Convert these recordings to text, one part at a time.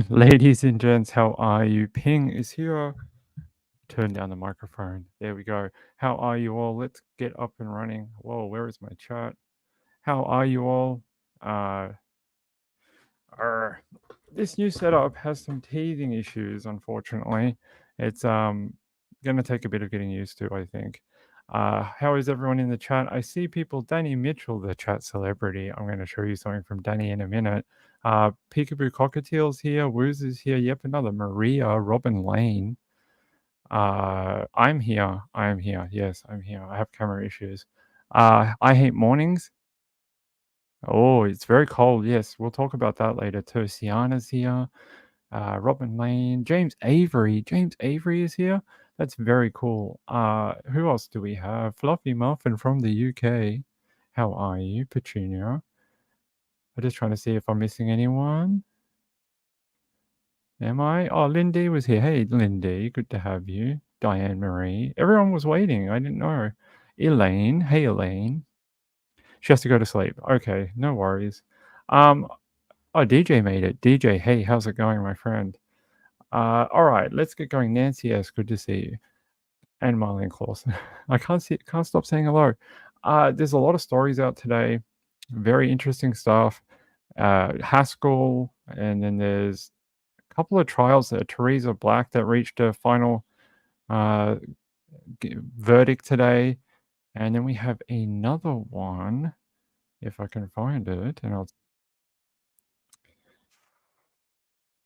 Ladies and gents, how are you? Ping is here. Turn down the microphone. There we go. How are you all? Let's get up and running. Whoa, where is my chat? How are you all? Uh, this new setup has some teething issues, unfortunately. It's gonna take a bit of getting used to, I think. How is everyone in the chat? I see people. Danny Mitchell, the chat celebrity. I'm going to show you something from Danny in a minute. Peekaboo Cockatiel's here. Woos is here. Yep, another Maria. Robin Lane. I'm here. I'm here. Yes, I'm here. I have camera issues. I hate mornings. Oh, it's very cold. Yes, we'll talk about that later too. Sienna's here. Robin Lane, James Avery. James Avery is here. That's very cool. Who else do we have? Fluffy Muffin from the UK. How are you, Petunia? I'm just trying to see if I'm missing anyone. Am I? Oh, Lindy was here. Hey, Lindy, good to have you. Diane Marie. Everyone was waiting. I didn't know. Elaine. Hey, Elaine. She has to go to sleep. Okay, no worries. Oh, DJ made it. DJ, hey, how's it going, my friend? All right, let's get going. Nancy S, good to see you. And Marlene Clausen. I can't stop saying hello. There's a lot of stories out today. Very interesting stuff. Haskell, and then there's a couple of trials that Teresa Black that reached a final verdict today. And then we have another one, if I can find it, and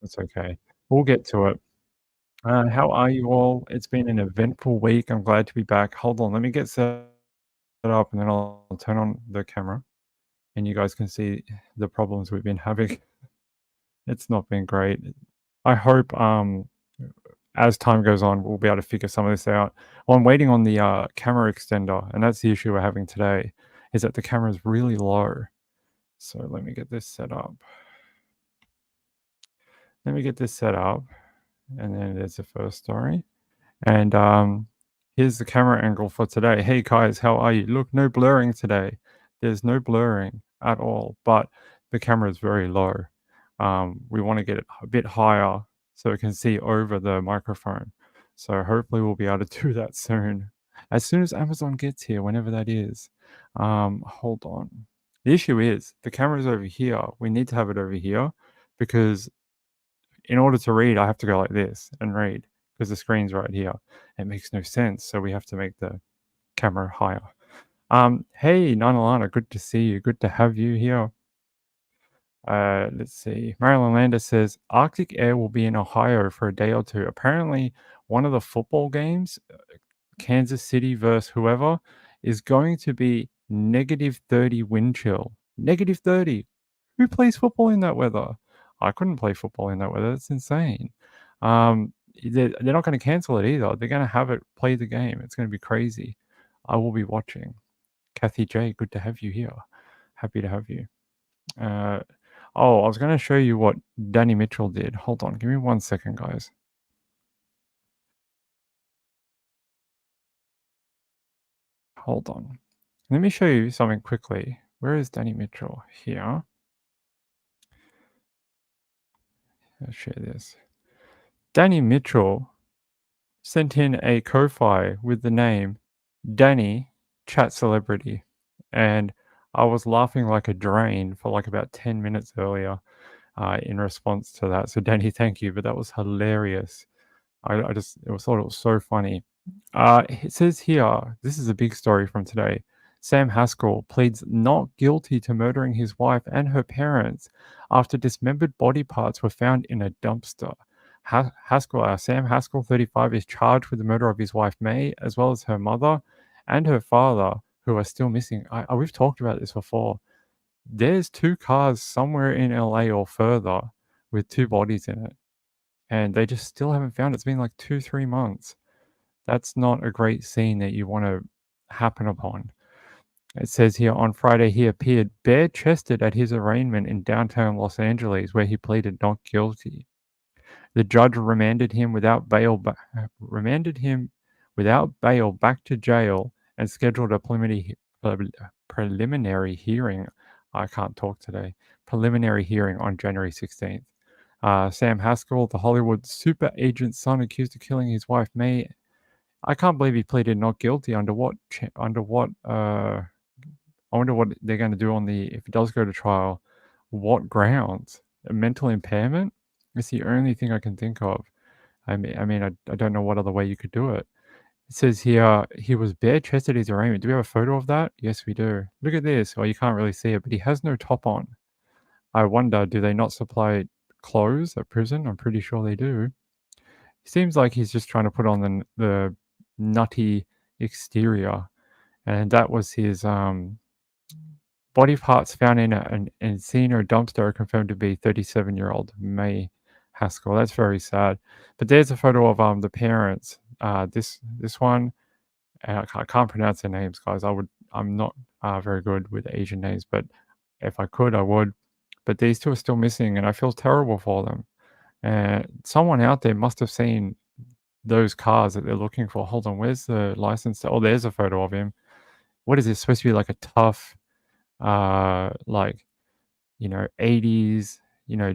it's okay. We'll get to it. How are you all? It's been an eventful week. I'm glad to be back. Hold on, let me get set up and then I'll turn on the camera and you guys can see the problems we've been having. It's not been great. I hope as time goes on, we'll be able to figure some of this out. Well, I'm waiting on the camera extender, and that's the issue we're having today, is that the camera is really low. So let me get this set up. Let me get this set up, and then there's the first story. And here's the camera angle for today. Hey guys, how are you? Look, no blurring today. There's no blurring at all, but the camera is very low. We want to get it a bit higher so it can see over the microphone. So hopefully we'll be able to do that soon. As soon as Amazon gets here, whenever that is. Hold on. The issue is the camera's over here. We need to have it over here because in order to read, I have to go like this and read because the screen's right here. It makes no sense. So we have to make the camera higher. Hey, Nanalana, good to see you. Good to have you here. Let's see. Marilyn Lander says Arctic Air will be in Ohio for a day or two. Apparently, one of the football games, Kansas City versus whoever, is going to be -30 wind chill. -30. Who plays football in that weather? I couldn't play football in that weather. That's insane. They're not going to cancel it either. They're going to have it play the game. It's going to be crazy. I will be watching. Kathy J, good to have you here. Happy to have you. I was going to show you what Danny Mitchell did. Hold on. Give me 1 second, guys. Hold on. Let me show you something quickly. Where is Danny Mitchell? Here. Let's share this. Danny Mitchell sent in a Ko-Fi with the name Danny Chat Celebrity. And I was laughing like a drain for like about 10 minutes earlier in response to that. So Danny, thank you. But that was hilarious. I thought it was so funny. It says here, this is a big story from today. Sam Haskell pleads not guilty to murdering his wife and her parents after dismembered body parts were found in a dumpster. Sam Haskell, 35, is charged with the murder of his wife May, as well as her mother and her father, who are still missing. We've talked about this before. There's 2 cars somewhere in LA or further with 2 bodies in it, and they just still haven't found it. It's been like 2-3 months. That's not a great scene that you want to happen upon. It says here, on Friday, he appeared bare-chested at his arraignment in downtown Los Angeles, where he pleaded not guilty. The judge remanded him without bail back to jail and scheduled a preliminary hearing. I can't talk today. Preliminary hearing on January 16th. Sam Haskell, the Hollywood super agent's son accused of killing his wife May. I can't believe he pleaded not guilty. Under what, I wonder what they're gonna do on the if it does go to trial, what grounds? A mental impairment? It's the only thing I can think of. I don't know what other way you could do it. It says here, he was bare-chested at his arraignment. Do we have a photo of that? Yes, we do. Look at this. Well, you can't really see it, but he has no top on. I wonder, do they not supply clothes at prison? I'm pretty sure they do. He seems like he's just trying to put on the nutty exterior, and that was his, body parts found in an Encino dumpster are confirmed to be 37-year-old May Haskell. That's very sad. But there's a photo of the parents. This one, I can't pronounce their names, guys. I'm not very good with Asian names, but if I could, I would. But these two are still missing, and I feel terrible for them. And someone out there must have seen those cars that they're looking for. Hold on, where's the license? Oh, there's a photo of him. What is this supposed to be like a tough, like 80s,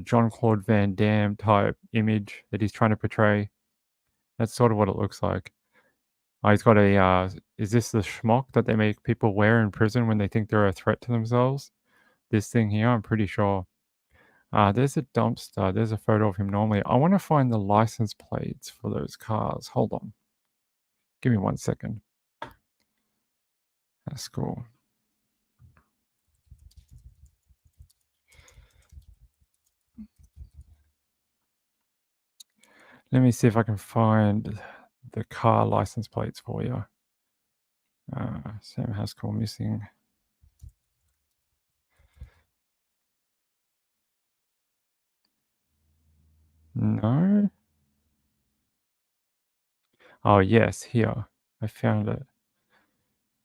John Claude Van Damme type image that he's trying to portray. That's sort of what it looks like. He's got is this the schmuck that they make people wear in prison when they think they're a threat to themselves? This thing here, I'm pretty sure. There's a dumpster. There's a photo of him normally. I want to find the license plates for those cars. Hold on. Give me 1 second. That's cool. Let me see if I can find the car license plates for you. Sam Haskell missing. No? Oh, yes, here. I found it.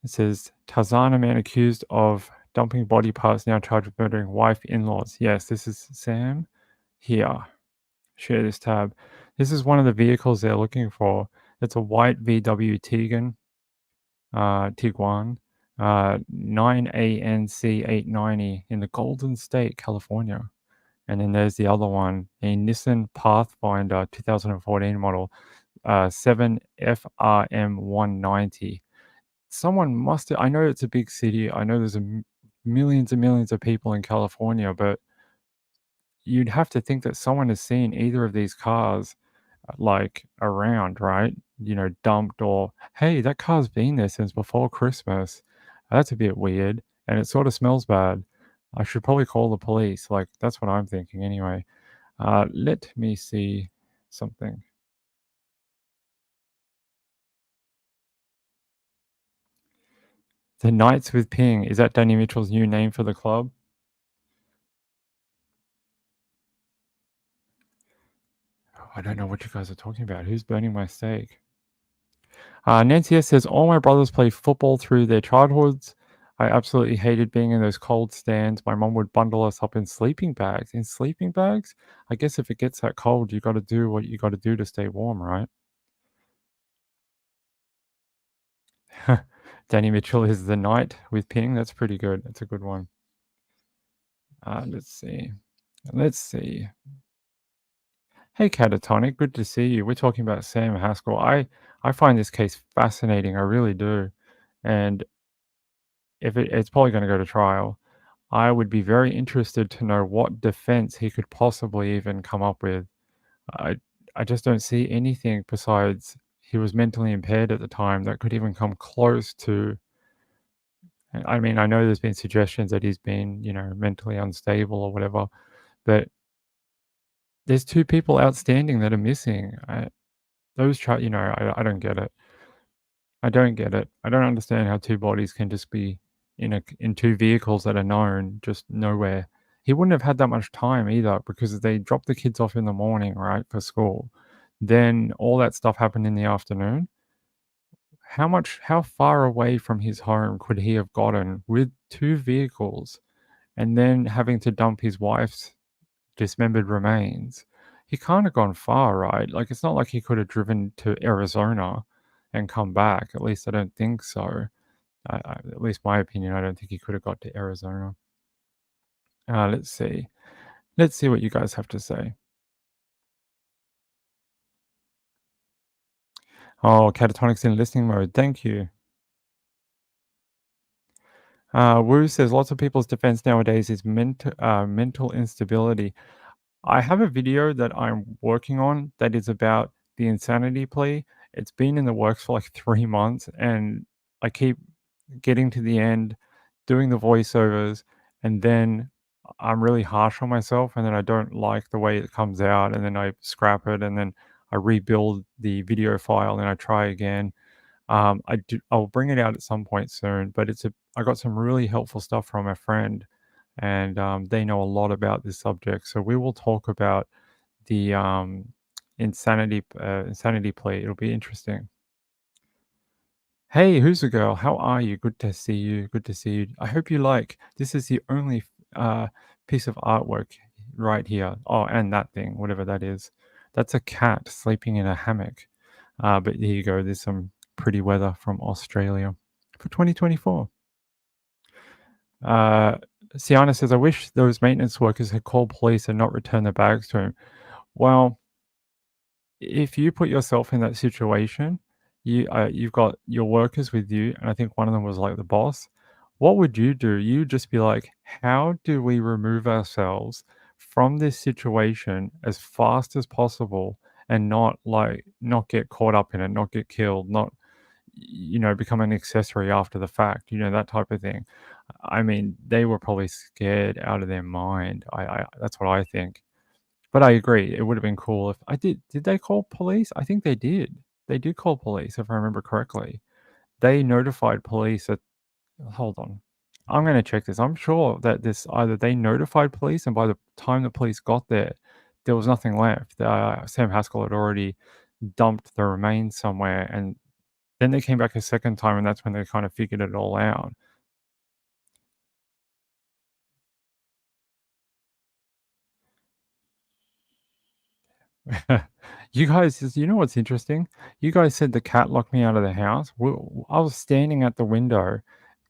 It says, Tarzana man accused of dumping body parts now charged with murdering wife in-laws. Yes, this is Sam. Here. Share this tab. This is one of the vehicles they're looking for. It's a white VW Tiguan, 9ANC 890 in the Golden State, California. And then there's the other one, a Nissan Pathfinder 2014 model, 7FRM 190. Someone must have, I know it's a big city. I know there's millions and millions of people in California, but you'd have to think that someone has seen either of these cars like around, right? Dumped or, hey, that car's been there since before Christmas. That's a bit weird. And it sort of smells bad. I should probably call the police. Like, that's what I'm thinking anyway. Let me see something. The Knights with Ping. Is that Danny Mitchell's new name for the club? Oh, I don't know what you guys are talking about. Who's burning my steak? Nancy S says, all my brothers play football through their childhoods. I absolutely hated being in those cold stands. My mom would bundle us up in sleeping bags. In sleeping bags? I guess if it gets that cold, you got to do what you got to do to stay warm, right? Danny Mitchell is the knight with Ping. That's pretty good. That's a good one. Let's see. Let's see. Hey, Catatonic. Good to see you. We're talking about Sam Haskell. I find this case fascinating. I really do. And if it's probably going to go to trial, I would be very interested to know what defense he could possibly even come up with. I I just don't see anything besides he was mentally impaired at the time that could even come close to. I mean, I know there's been suggestions that he's been, mentally unstable or whatever, but there's two people outstanding that are missing. I don't get it. I don't get it. I don't understand how two bodies can just be in two vehicles that are known just nowhere. He wouldn't have had that much time either because they dropped the kids off in the morning, right, for school. Then all that stuff happened in the afternoon. How far away from his home could he have gotten with two vehicles and then having to dump his wife's dismembered remains? He can't have gone far, right? Like, it's not like he could have driven to Arizona and come back. At least I don't think so. At least my opinion, I don't think he could have got to Arizona. Let's see. Let's see what you guys have to say. Oh, catatonics in listening mode. Thank you. Wu says lots of people's defense nowadays is mental instability. I have a video that I'm working on that is about the insanity plea. It's been in the works for like 3 months, and I keep getting to the end, doing the voiceovers, and then I'm really harsh on myself, and then I don't like the way it comes out, and then I scrap it, and then I rebuild the video file, and I try again. I'll bring it out at some point soon, but I got some really helpful stuff from a friend, and they know a lot about this subject. So we will talk about the insanity plea. It'll be interesting. Hey, who's the girl? How are you? Good to see you. Good to see you. I hope you like. This is the only uh, piece of artwork right here. Oh, and that thing, whatever that is. That's a cat sleeping in a hammock. But here you go. There's some pretty weather from Australia for 2024. Uh, Siana says, I wish those maintenance workers had called police and not returned their bags to him. Well, if you put yourself in that situation, you've got your workers with you, and I think one of them was like the boss. What would you do? You'd just be like, how do we remove ourselves from this situation as fast as possible and not get caught up in it, not get killed, not become an accessory after the fact, that type of thing. I mean, they were probably scared out of their mind. I That's what I think. But I agree, it would have been cool if I did they call police? I think they did. They did call police, if I remember correctly. They notified police at hold on. I'm gonna check this. I'm sure that this either they notified police, and by the time the police got there, there was nothing left. Sam Haskell had already dumped the remains somewhere, and then they came back a second time, and that's when they kind of figured it all out. You know what's interesting? You guys said the cat locked me out of the house. I was standing at the window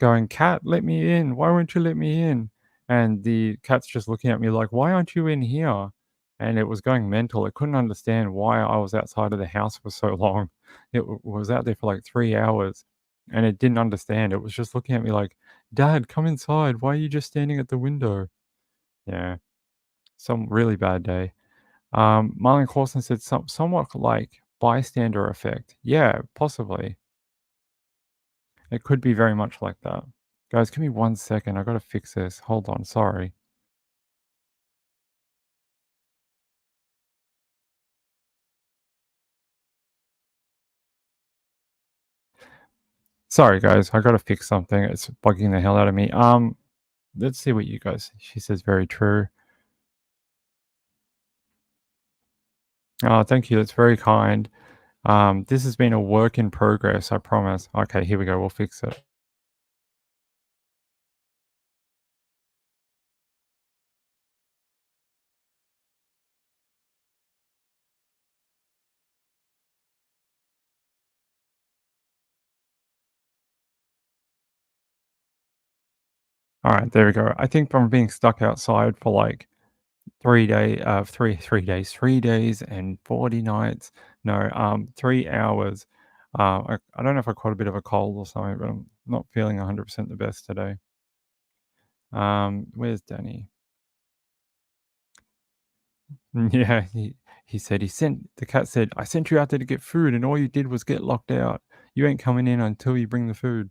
going, "Cat, let me in. Why won't you let me in?" And the cat's just looking at me like, "Why aren't you in here?" And it was going mental. It couldn't understand why I was outside of the house for so long. Was out there for like 3 hours, and it didn't understand. It was just looking at me like, "Dad, come inside. Why are you just standing at the window?" Yeah, some really bad day. Marlon Clausen said somewhat like bystander effect. Yeah, possibly. It could be very much like that. Guys, give me 1 second. I gotta fix this. Hold on. Sorry. Sorry, guys. I gotta fix something. It's bugging the hell out of me. Let's see what you guys. She says very true. Oh, thank you. That's very kind. This has been a work in progress. I promise. Okay, here we go. We'll fix it. All right, there we go. I think from being stuck outside for like 3 days and 40 nights. No, 3 hours. I don't know if I caught a bit of a cold or something, but I'm not feeling 100% the best today. Where's Danny? Yeah, he said the cat said, "I sent you out there to get food, and all you did was get locked out. You ain't coming in until you bring the food."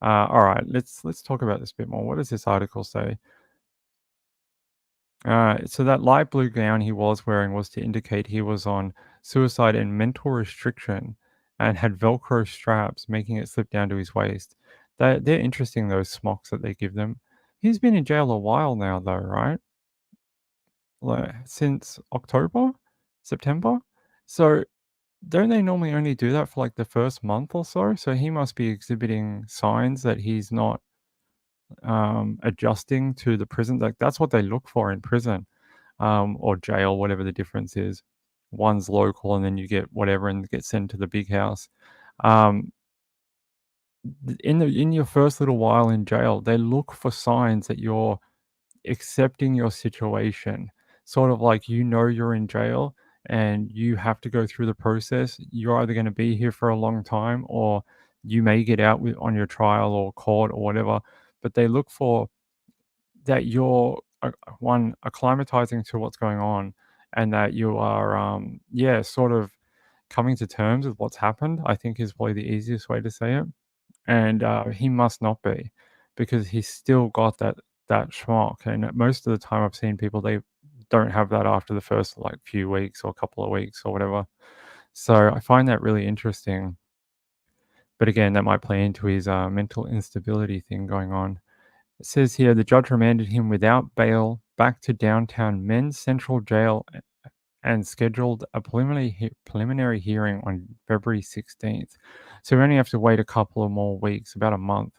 All right, let's talk about this a bit more. What does this article say? So that light blue gown he was wearing was to indicate he was on suicide and mental restriction and had Velcro straps, making it slip down to his waist. They're interesting, those smocks that they give them. He's been in jail a while now, though, right? Like, since October? September? So don't they normally only do that for like the first month or so? So he must be exhibiting signs that he's not adjusting to the prison. Like that's what they look for in prison or jail, whatever the difference is. One's local, and then you get whatever and get sent to the big house. Um, in your first little while in jail, they look for signs that you're accepting your situation, sort of like you're in jail, and you have to go through the process. You're either going to be here for a long time, or you may get out on your trial or court or whatever. But they look for that you're one acclimatizing to what's going on, and that you are yeah, sort of coming to terms with what's happened. I think is probably the easiest way to say it. And he must not be, because he's still got that schmuck. And most of the time, I've seen people, they don't have that after the first like few weeks or couple of weeks or whatever. So I find that really interesting. But again, that might play into his mental instability thing going on. It says here the judge remanded him without bail back to downtown Men's Central Jail and scheduled a preliminary hearing on February 16th. So we only have to wait a couple of more weeks, about a month,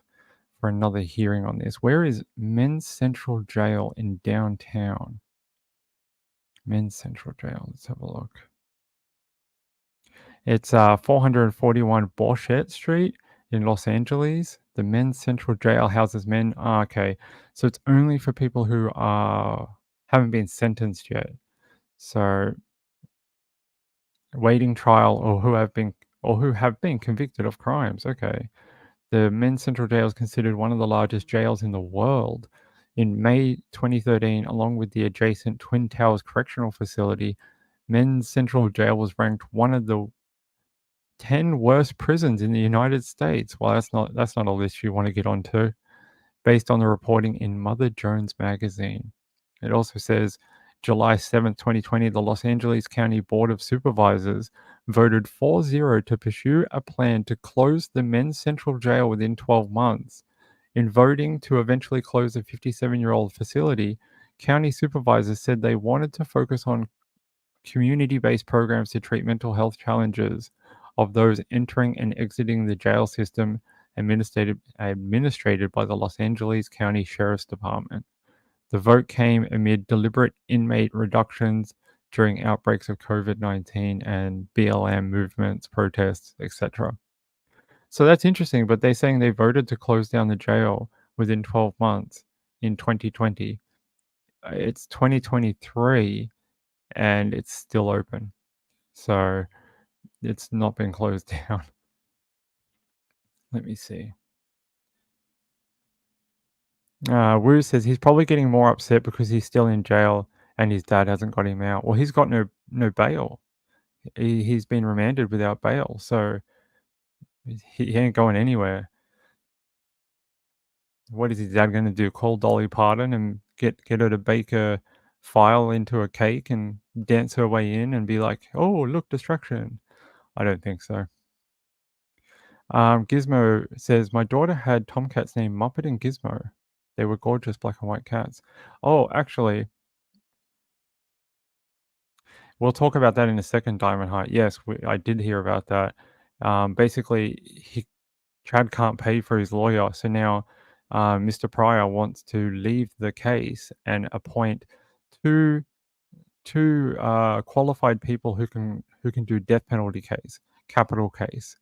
for another hearing on this. Where is Men's Central Jail in downtown? Men's Central Jail. Let's have a look. It's 441 Borchette Street in Los Angeles. The Men's Central Jail houses men. Okay, so it's only for people who haven't been sentenced yet. So waiting trial, or who have been convicted of crimes. Okay. The Men's Central Jail is considered one of the largest jails in the world. In May 2013, along with the adjacent Twin Towers Correctional Facility, Men's Central Jail was ranked one of the 10 worst prisons in the United States. Well, that's not a list you want to get onto, based on the reporting in Mother Jones magazine. It also says July 7th, 2020, the Los Angeles County Board of Supervisors voted 4-0 to pursue a plan to close the Men's Central Jail within 12 months. In voting to eventually close the 57-year-old facility, county supervisors said they wanted to focus on community-based programs to treat mental health challenges of those entering and exiting the jail system administrated by the Los Angeles County Sheriff's Department. The vote came amid deliberate inmate reductions during outbreaks of COVID-19 and BLM movements, protests, etc. So that's interesting, but they're saying they voted to close down the jail within 12 months in 2020. It's 2023 and it's still open. So it's not been closed down. Let me see. Wu says he's probably getting more upset because he's still in jail and his dad hasn't got him out. Well, he's got no bail. He's been remanded without bail, so he ain't going anywhere. What is his dad going to do? Call Dolly Parton and get her to bake a file into a cake and dance her way in and be like, "Oh, look, distraction." I don't think so. Gizmo says my daughter had tomcats named Muppet and Gizmo. They were gorgeous black and white cats. Oh, actually, we'll talk about that in a second, Diamond Heart. Yes, I did hear about that. Basically, Chad can't pay for his lawyer, so now Mr. Pryor wants to leave the case and appoint two qualified people who can do death penalty case, capital case.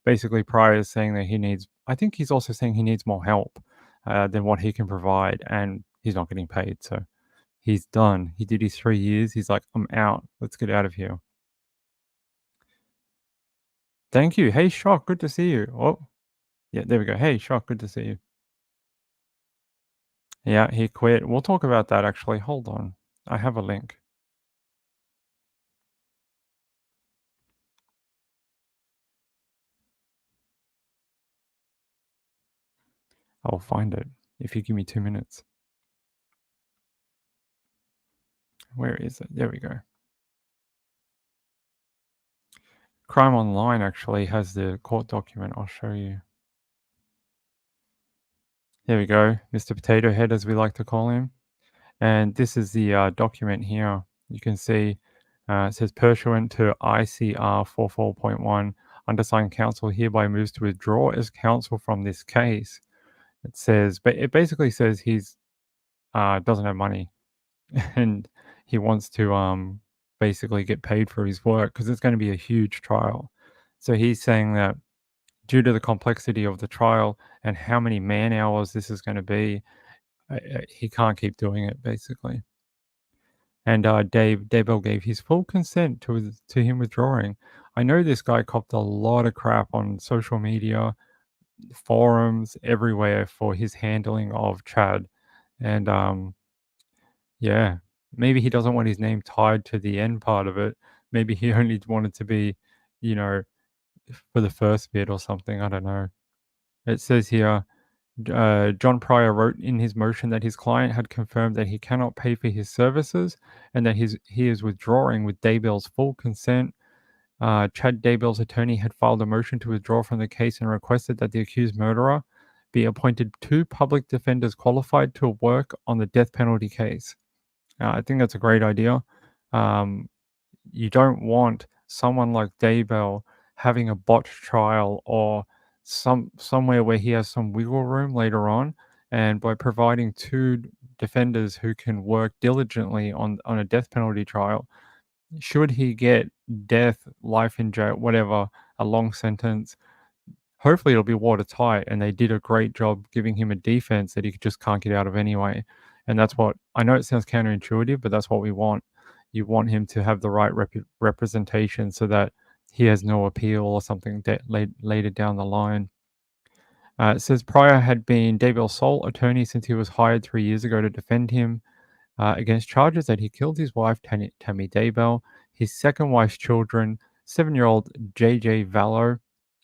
Basically, Pryor is saying that he needs. I think he's also saying he needs more help than what he can provide, and he's not getting paid. So he's done. He did his 3 years. He's like, I'm out. Let's get out of here. Thank you. Hey, Shock. Good to see you. Oh, yeah, there we go. Hey, Shock. Good to see you. Yeah, he quit. We'll talk about that actually. Hold on. I have a link. I'll find it if you give me 2 minutes. Where is it? There we go. Crime Online actually has the court document. I'll show you. There we go. Mr. Potato Head, as we like to call him. And this is the document here. You can see it says pursuant to ICR 44.1, undersigned counsel hereby moves to withdraw as counsel from this case. It says, but it basically says he's doesn't have money and he wants to basically get paid for his work because it's going to be a huge trial. So he's saying that due to the complexity of the trial and how many man hours this is going to be, he can't keep doing it basically. and Daybell gave his full consent to him withdrawing. I know this guy copped a lot of crap on social media, forums, everywhere for his handling of Chad, and yeah, maybe he doesn't want his name tied to the end part of it. Maybe he only wanted to be, you know, for the first bit or something. I don't know. It says here, John Pryor wrote in his motion that his client had confirmed that he cannot pay for his services and that he is withdrawing with Daybell's full consent. Chad Daybell's attorney had filed a motion to withdraw from the case and requested that the accused murderer be appointed two public defenders qualified to work on the death penalty case. I think that's a great idea. Um, you don't want someone like Daybell having a botched trial or somewhere where he has some wiggle room later on. And by providing two defenders who can work diligently on a death penalty trial, should he get death, life in jail, whatever, a long sentence, hopefully it'll be watertight and they did a great job giving him a defense that he just can't get out of anyway. And that's what I know. It sounds counterintuitive, but that's what we want. You want him to have the right representation so that he has no appeal or something later down the line. It says Pryor had been Daybell's sole attorney since he was hired 3 years ago to defend him against charges that he killed his wife, Tammy Daybell, his second wife's children, 7-year-old JJ Vallow,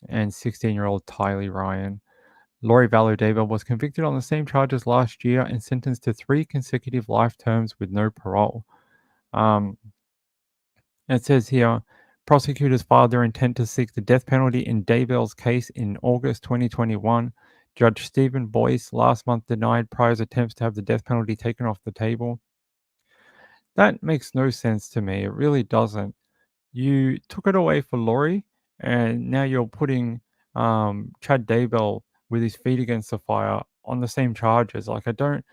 and 16-year-old Tylee Ryan. Lori Vallow Daybell was convicted on the same charges last year and sentenced to 3 consecutive life terms with no parole. Um, it says here, prosecutors filed their intent to seek the death penalty in Daybell's case in August 2021. Judge Stephen Boyce last month denied Pryor's attempts to have the death penalty taken off the table. That makes no sense to me. It really doesn't. You took it away for Laurie, and now you're putting Chad Daybell with his feet against the fire on the same charges. Like, I don't.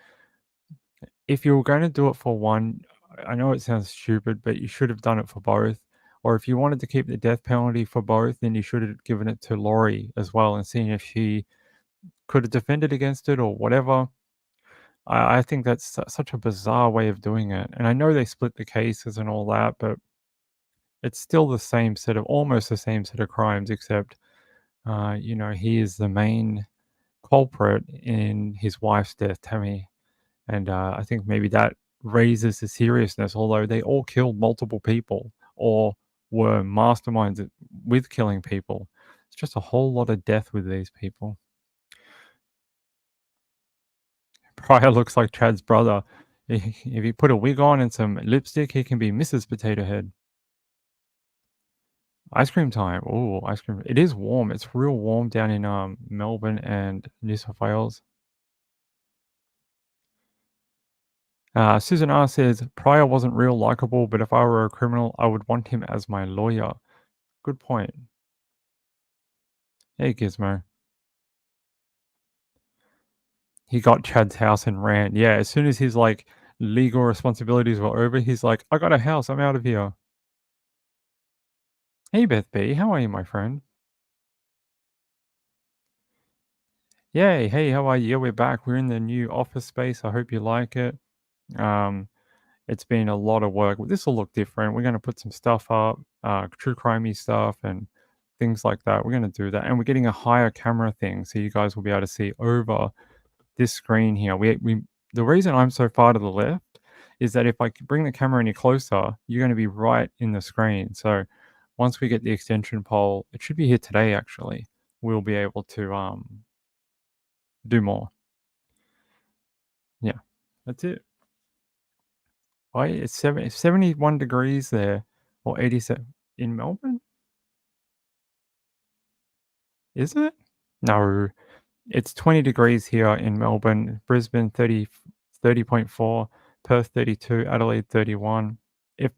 If you were going to do it for one, I know it sounds stupid, but you should have done it for both. Or if you wanted to keep the death penalty for both, then you should have given it to Laurie as well and seen if she could have defended against it or whatever. I think that's such a bizarre way of doing it. And I know they split the cases and all that, but it's still the same set of almost the same set of crimes, except, he is the main culprit in his wife's death, Tammy. And I think maybe that raises the seriousness, although they all killed multiple people or were masterminds with killing people. It's just a whole lot of death with these people. Pryor looks like Chad's brother. If he put a wig on and some lipstick, he can be Mrs. Potato Head. Ice cream time. Oh, ice cream. It is warm. It's real warm down in Melbourne and New South Wales. Susan R says Pryor wasn't real likable, but if I were a criminal, I would want him as my lawyer. Good point. Hey, Gizmo. He got Chad's house and ran. Yeah, as soon as his legal responsibilities were over, he's like, I got a house. I'm out of here. Hey, Beth B. How are you, my friend? Yay. Hey, how are you? Yeah, we're back. We're in the new office space. I hope you like it. Um, It's been a lot of work. This will look different. We're going to put some stuff up, true crimey stuff and things like that. We're going to do that. And we're getting a higher camera thing so you guys will be able to see over this screen here. The reason I'm so far to the left is that if I bring the camera any closer, you're going to be right in the screen. So once we get the extension pole, it should be here today actually, we'll be able to do more. Yeah, that's it. Why it's 71 degrees there or 87 in Melbourne? Is it? No, it's 20 degrees here in Melbourne, Brisbane 30.4, Perth 32, Adelaide 31. If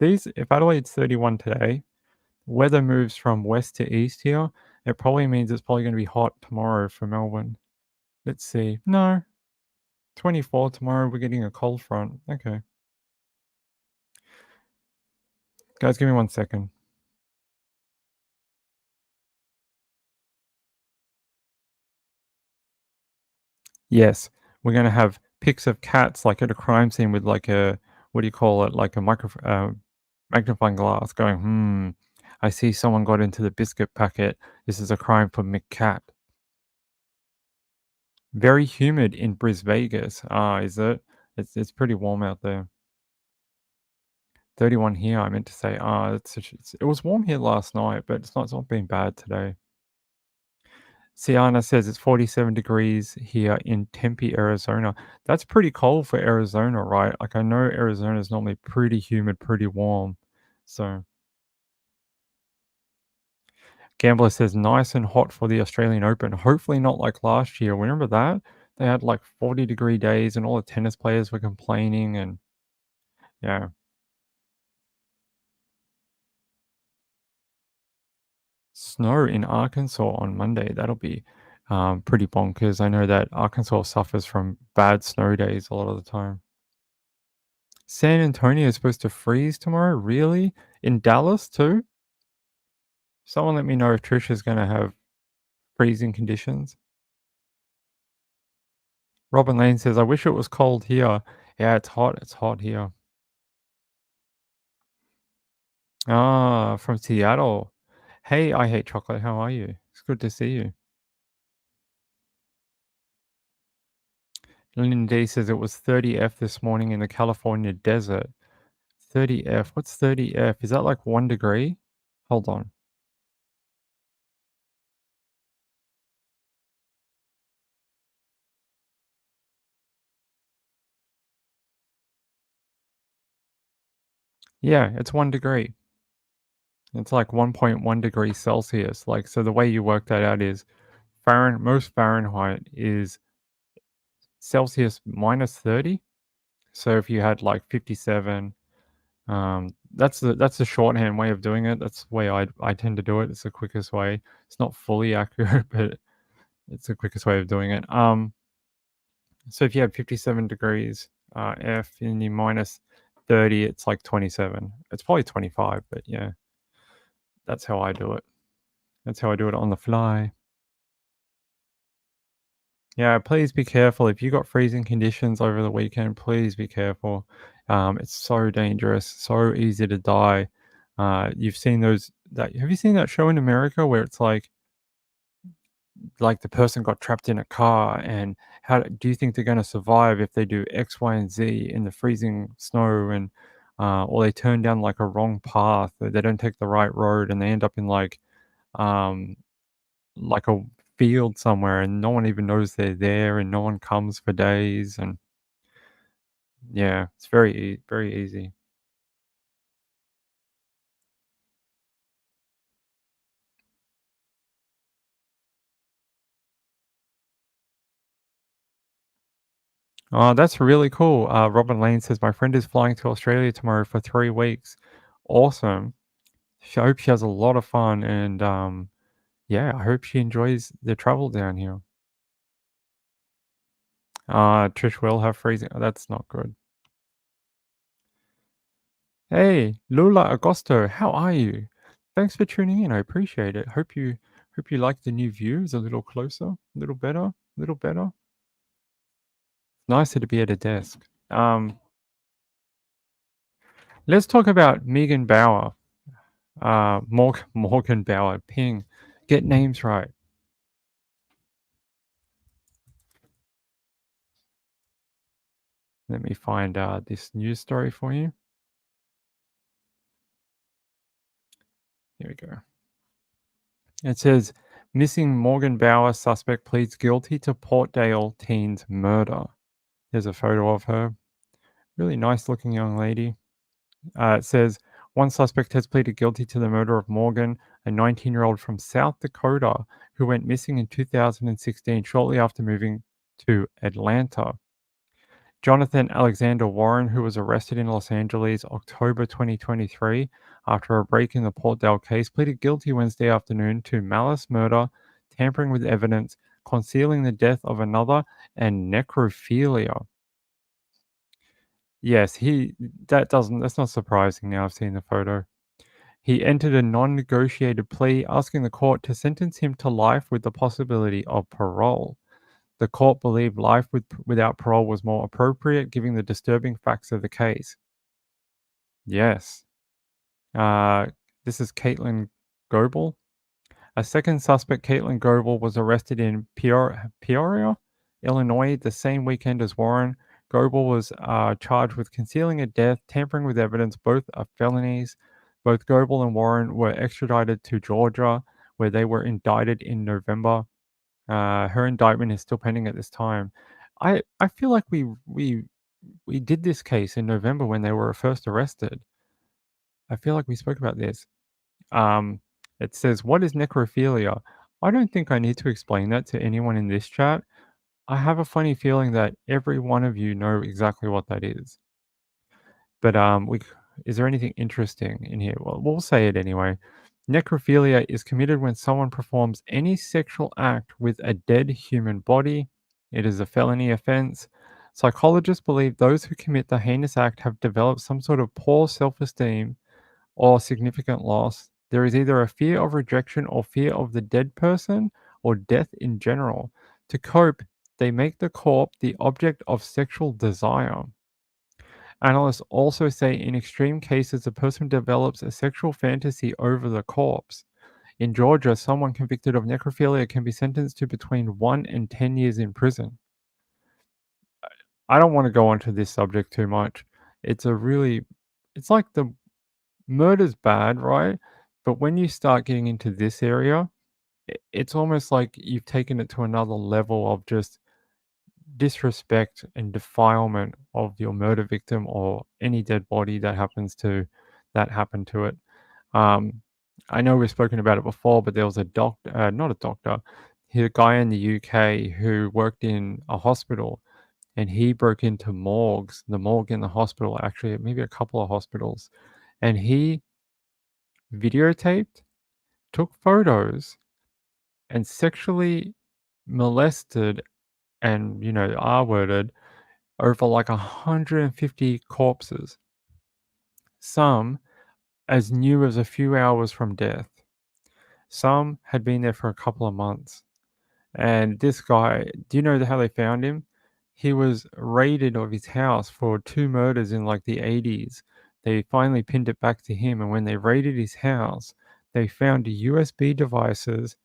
Adelaide's 31 today, weather moves from west to east here, it probably means it's probably going to be hot tomorrow for Melbourne. Let's see. No, 24 tomorrow. We're getting a cold front. Okay. Guys, give me 1 second. Yes, we're gonna have pics of cats like at a crime scene with like a what do you call it? Like a magnifying glass going, I see someone got into the biscuit packet. This is a crime for McCat. Very humid in Vegas. Ah, is it? It's pretty warm out there. 31 here, I meant to say. Ah, it was warm here last night, but it's not been bad today. Siana says it's 47 degrees here in Tempe, Arizona. That's pretty cold for Arizona, right? Like I know Arizona is normally pretty humid, pretty warm. So Gambler says nice and hot for the Australian Open. Hopefully not like last year. Remember that? They had like 40-degree days and all the tennis players were complaining and yeah. Snow in Arkansas on Monday. That'll be pretty bonkers. I know that Arkansas suffers from bad snow days a lot of the time. San Antonio is supposed to freeze tomorrow? Really? In Dallas too? Someone let me know if Trisha's going to have freezing conditions. Robin Lane says, I wish it was cold here. Yeah, it's hot. It's hot here. Ah, from Seattle. Hey, I hate chocolate. How are you? It's good to see you. Lyndon D says it was 30F this morning in the California desert. 30F. What's 30F? Is that like 1 degree? Hold on. Yeah, it's 1 degree. It's like 1.1 degrees Celsius. Like, so the way you work that out is most Fahrenheit is Celsius minus 30. So if you had like 57, that's the shorthand way of doing it. That's the way I tend to do it. It's the quickest way. It's not fully accurate, but it's the quickest way of doing it. So if you had 57 degrees F and you minus 30, it's like 27. It's probably 25, but yeah, that's how I do it. That's how I do it on the fly. Yeah, please be careful. If you got freezing conditions over the weekend, please be careful. It's so dangerous, so easy to die. You've seen have you seen that show in America where it's like the person got trapped in a car and do you think they're going to survive if they do X, Y, and Z in the freezing snow and or they turn down like a wrong path, or they don't take the right road and they end up in um like a field somewhere and no one even knows they're there and no one comes for days and yeah, it's very easy. Oh, that's really cool. Robin Lane says my friend is flying to Australia tomorrow for 3 weeks. Awesome. I hope she has a lot of fun and yeah, I hope she enjoys the travel down here. Trish will have freezing. Oh, that's not good. Hey, Lula Agosto, how are you? Thanks for tuning in. I appreciate it. Hope you like the new views a little closer, a little better, a little better. Nicer to be at a desk. Let's talk about Megan Bauer. Morgan Bauer. Ping. Get names right. Let me find this news story for you. Here we go. It says missing Morgan Bauer suspect pleads guilty to Portdale teen's murder. There's a photo of her. Really nice looking young lady. It says one suspect has pleaded guilty to the murder of Morgan, a 19-year-old from South Dakota who went missing in 2016 shortly after moving to Atlanta. Jonathan Alexander Warren, who was arrested in Los Angeles October 2023 after a break in the Portdale case, pleaded guilty Wednesday afternoon to malice murder, tampering with evidence, concealing the death of another, and necrophilia. Yes, that's not surprising now I've seen the photo. He entered a non-negotiated plea asking the court to sentence him to life with the possibility of parole. The court believed life without parole was more appropriate given the disturbing facts of the case. Yes. Uh, this is Caitlin Goebel. A second suspect, Caitlin Goebel, was arrested in Peoria, Illinois, the same weekend as Warren. Goebel was charged with concealing a death, tampering with evidence, both are felonies. Both Goebel and Warren were extradited to Georgia, where they were indicted in November. Her indictment is still pending at this time. I feel like we did this case in November when they were first arrested. I feel like we spoke about this. Um, it says, "What is necrophilia?" I don't think I need to explain that to anyone in this chat. I have a funny feeling that every one of you know exactly what that is. But is there anything interesting in here? Well, we'll say it anyway. Necrophilia is committed when someone performs any sexual act with a dead human body. It is a felony offense. Psychologists believe those who commit the heinous act have developed some sort of poor self esteem or significant loss. There is either a fear of rejection or fear of the dead person or death in general. To cope, they make the corpse the object of sexual desire. Analysts also say in extreme cases, a person develops a sexual fantasy over the corpse. In Georgia, someone convicted of necrophilia can be sentenced to between 1 and 10 years in prison. I don't want to go onto this subject too much. It's a really, it's like the murder's bad, right? But when you start getting into this area, it's almost like you've taken it to another level of just disrespect and defilement of your murder victim or any dead body that happened to it. Um, I know we've spoken about it before, but there was a doctor, not a doctor, he a guy in the UK who worked in a hospital, and he broke into morgues, the morgue in the hospital, actually, maybe a couple of hospitals, and he videotaped, took photos, and sexually molested and, R-worded over like 150 corpses, some as new as a few hours from death. Some had been there for a couple of months. And this guy, do you know how they found him? He was raided of his house for two murders in like the 80s. They finally pinned it back to him. And when they raided his house, they found USB devices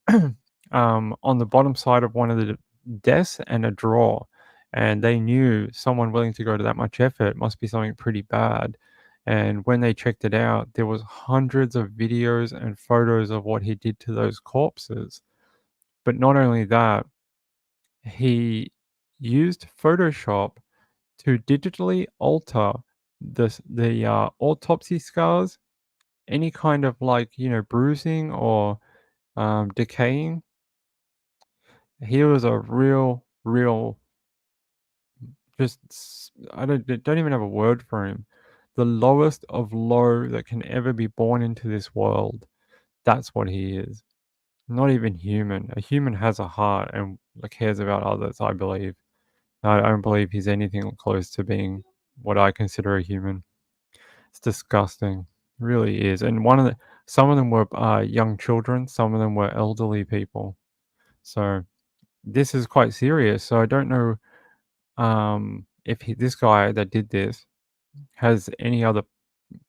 on the bottom side of one of the desks and a drawer. And they knew someone willing to go to that much effort must be something pretty bad. And when they checked it out, there was hundreds of videos and photos of what he did to those corpses. But not only that, he used Photoshop to digitally alter the autopsy scars, any kind of like bruising or decaying. He was a real, I don't even have a word for him. The lowest of low that can ever be born into this world. That's what he is. Not even human. A human has a heart and cares about others, I believe. I don't believe he's anything close to being what I consider a human. It's disgusting. Really is. And some of them were young children, some of them were elderly people. So this is quite serious. So I don't know if this guy that did this has any other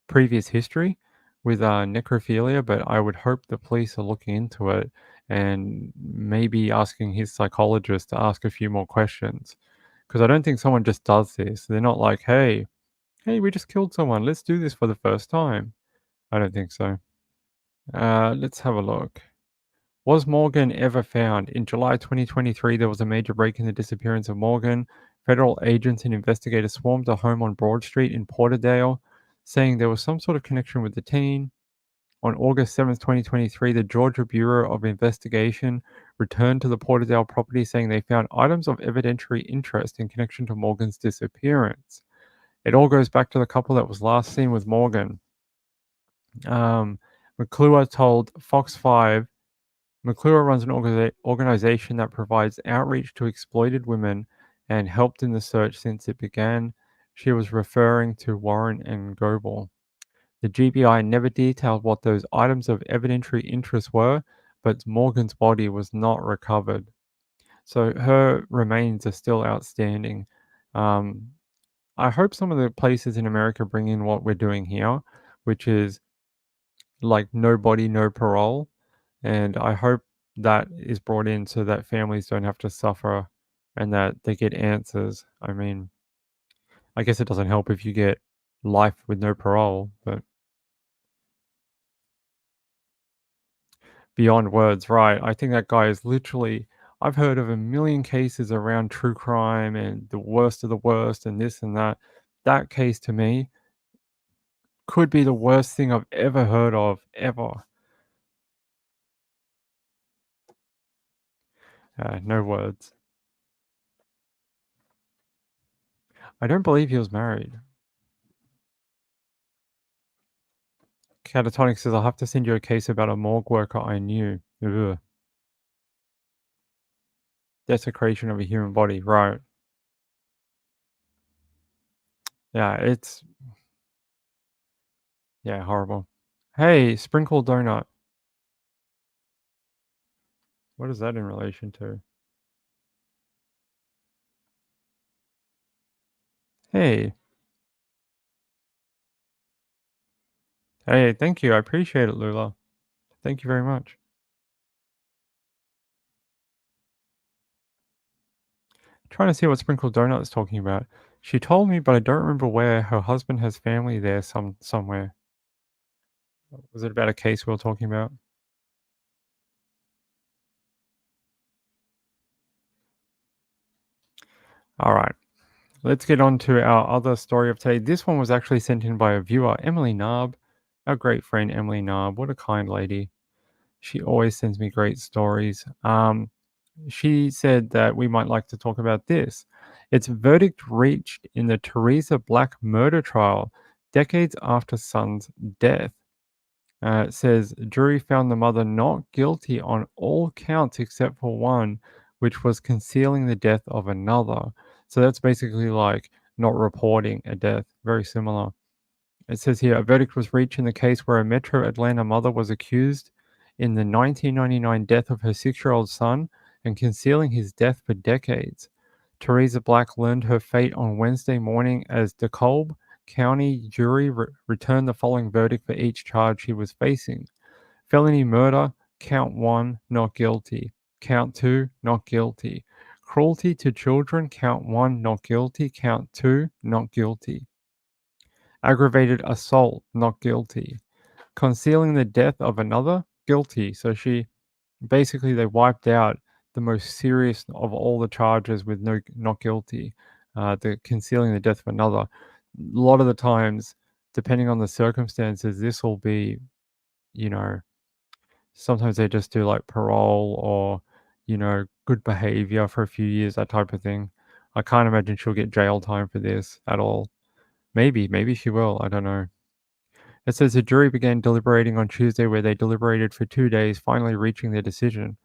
previous history with necrophilia, but I would hope the police are looking into it and maybe asking his psychologist to ask a few more questions. Because I don't think someone just does this. They're not like, hey, we just killed someone. Let's do this for the first time. I don't think so. Let's have a look. Was Morgan ever found? In July 2023, there was a major break in the disappearance of Morgan. Federal agents and investigators swarmed a home on Broad Street in Porterdale, saying there was some sort of connection with the teen. On August 7th, 2023, the Georgia Bureau of Investigation returned to the Porterdale property, saying they found items of evidentiary interest in connection to Morgan's disappearance. It all goes back to the couple that was last seen with Morgan. McClure told Fox 5 McClure runs an organization that provides outreach to exploited women and helped in the search since it began. She was referring to Warren and Goebel. The GBI never detailed what those items of evidentiary interest were, but Morgan's body was not recovered. So her remains are still outstanding. Um, I hope some of the places in America bring in what we're doing here, which is like no body, no parole. And I hope that is brought in so that families don't have to suffer and that they get answers. I mean, I guess it doesn't help if you get life with no parole, but beyond words, right? I think that guy is literally. I've heard of a million cases around true crime and the worst of the worst and this and that. That case to me could be the worst thing I've ever heard of, ever. No words. I don't believe he was married. Catatonic says, I'll have to send you a case about a morgue worker I knew. Ugh. Desecration of a human body. Right. Yeah, it's, yeah, horrible. Hey, sprinkle donut. What is that in relation to? Hey. Hey, thank you. I appreciate it, Lula. Thank you very much. Trying to see what Sprinkle Donut is talking about. She told me, but I don't remember where. Her husband has family there somewhere. Was it about a case we were talking about? All right. Let's get on to our other story of today. This one was actually sent in by a viewer, Emily Narb, our great friend Emily Narb. What a kind lady. She always sends me great stories. She said that we might like to talk about this. Its verdict reached in the Teresa Black murder trial decades after son's death. It says jury found the mother not guilty on all counts except for one, which was concealing the death of another. So that's basically like not reporting a death. Very similar. It says here a verdict was reached in the case where a Metro Atlanta mother was accused in the 1999 death of her 6-year-old son and concealing his death for decades. Teresa Black learned her fate on Wednesday morning as DeKalb County jury returned the following verdict for each charge she was facing. Felony murder, count 1, not guilty. Count 2, not guilty. Cruelty to children, count 1, not guilty. Count 2, not guilty. Aggravated assault, not guilty. Concealing the death of another, guilty. So she basically they wiped out the most serious of all the charges with no not guilty. The concealing the death of another. A lot of the times, depending on the circumstances, this will be, you know, sometimes they just do like parole or, good behavior for a few years, that type of thing. I can't imagine she'll get jail time for this at all. Maybe she will. I don't know. It says the jury began deliberating on Tuesday, where they deliberated for 2 days, finally reaching their decision.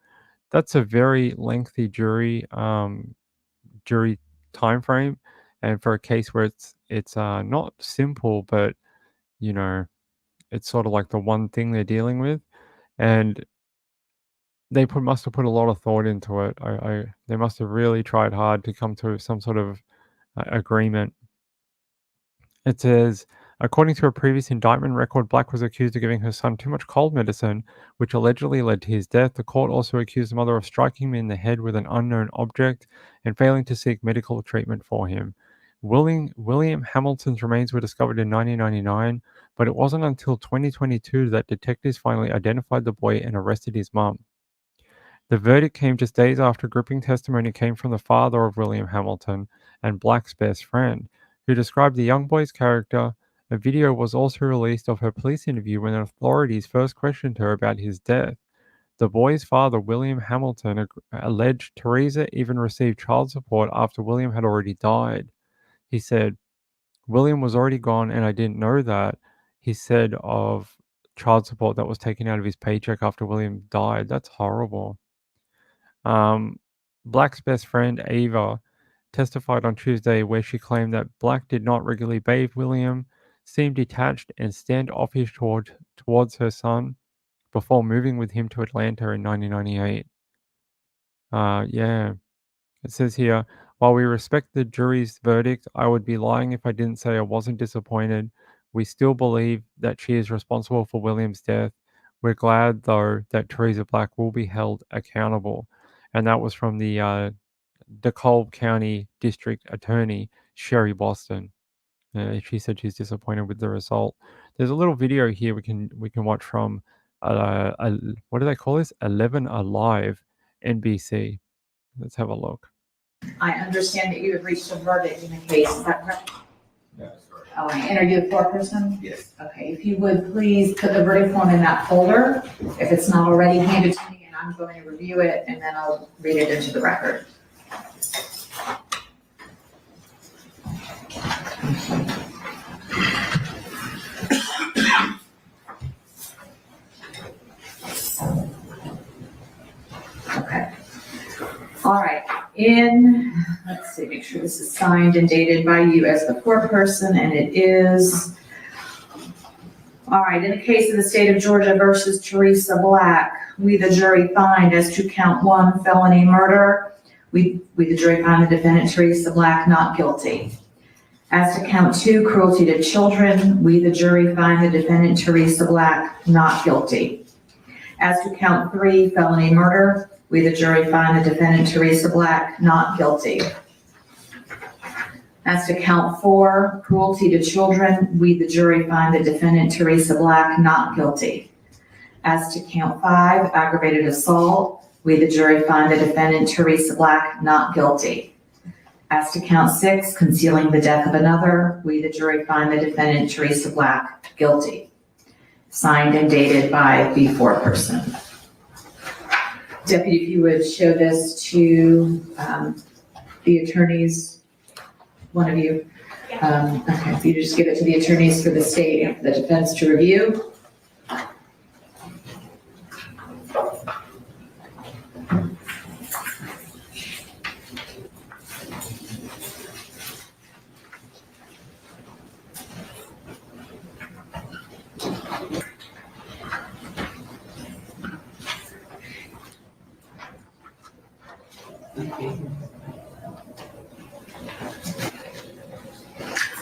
That's a very lengthy jury time frame, and for a case where it's not simple, but you know it's sort of like the one thing they're dealing with, and they must have put a lot of thought into it. They must have really tried hard to come to some sort of agreement. It says, according to a previous indictment record, Black was accused of giving her son too much cold medicine, which allegedly led to his death. The court also accused the mother of striking him in the head with an unknown object and failing to seek medical treatment for him. William Hamilton's remains were discovered in 1999, but it wasn't until 2022 that detectives finally identified the boy and arrested his mum. The verdict came just days after gripping testimony came from the father of William Hamilton and Black's best friend, who described the young boy's character. A video was also released of her police interview when authorities first questioned her about his death. The boy's father, William Hamilton, alleged Teresa even received child support after William had already died. He said, William was already gone and I didn't know that. He said of child support that was taken out of his paycheck after William died. That's horrible. Um, Black's best friend, Ava, testified on Tuesday where she claimed that Black did not regularly bathe William, seemed detached and standoffish towards her son before moving with him to Atlanta in 1998. Yeah, it says here While we respect the jury's verdict, I would be lying if I didn't say I wasn't disappointed. We still believe that she is responsible for William's death. We're glad, though, that Teresa Black will be held accountable. And that was from the DeKalb County District Attorney, Sherry Boston. She said she's disappointed with the result. There's a little video here we can watch from what do they call this? 11 Alive NBC. Let's have a look. I understand that you have reached a verdict in the case. Is that correct? That is correct. All right. And are you the foreperson? Yes. Okay. If you would please put the verdict form in that folder, if it's not already handed to me, and I'm going to review it, and then I'll read it into the record. Okay. All right. Let's see, make sure this is signed and dated by you as the foreperson, and it is. All right. In the case of the state of Georgia versus Teresa Black, we, the jury, find as to count 1, felony murder. We, the jury, find the defendant, Teresa Black, not guilty. As to count 2, cruelty to children, we, the jury, find the defendant, Teresa Black, not guilty. As to count 3, felony murder, we, the jury, find the defendant, Teresa Black, not guilty. As to count 4, cruelty to children, we, the jury, find the defendant, Teresa Black, not guilty. As to count 5, aggravated assault, we, the jury, find the defendant, Teresa Black, not guilty. As to count 6, concealing the death of another, we, the jury, find the defendant, Teresa Black, guilty. Signed and dated by the foreperson. Deputy, if you would show this to the attorneys, one of you. Okay, if you just give it to the attorneys for the state and for the defense to review.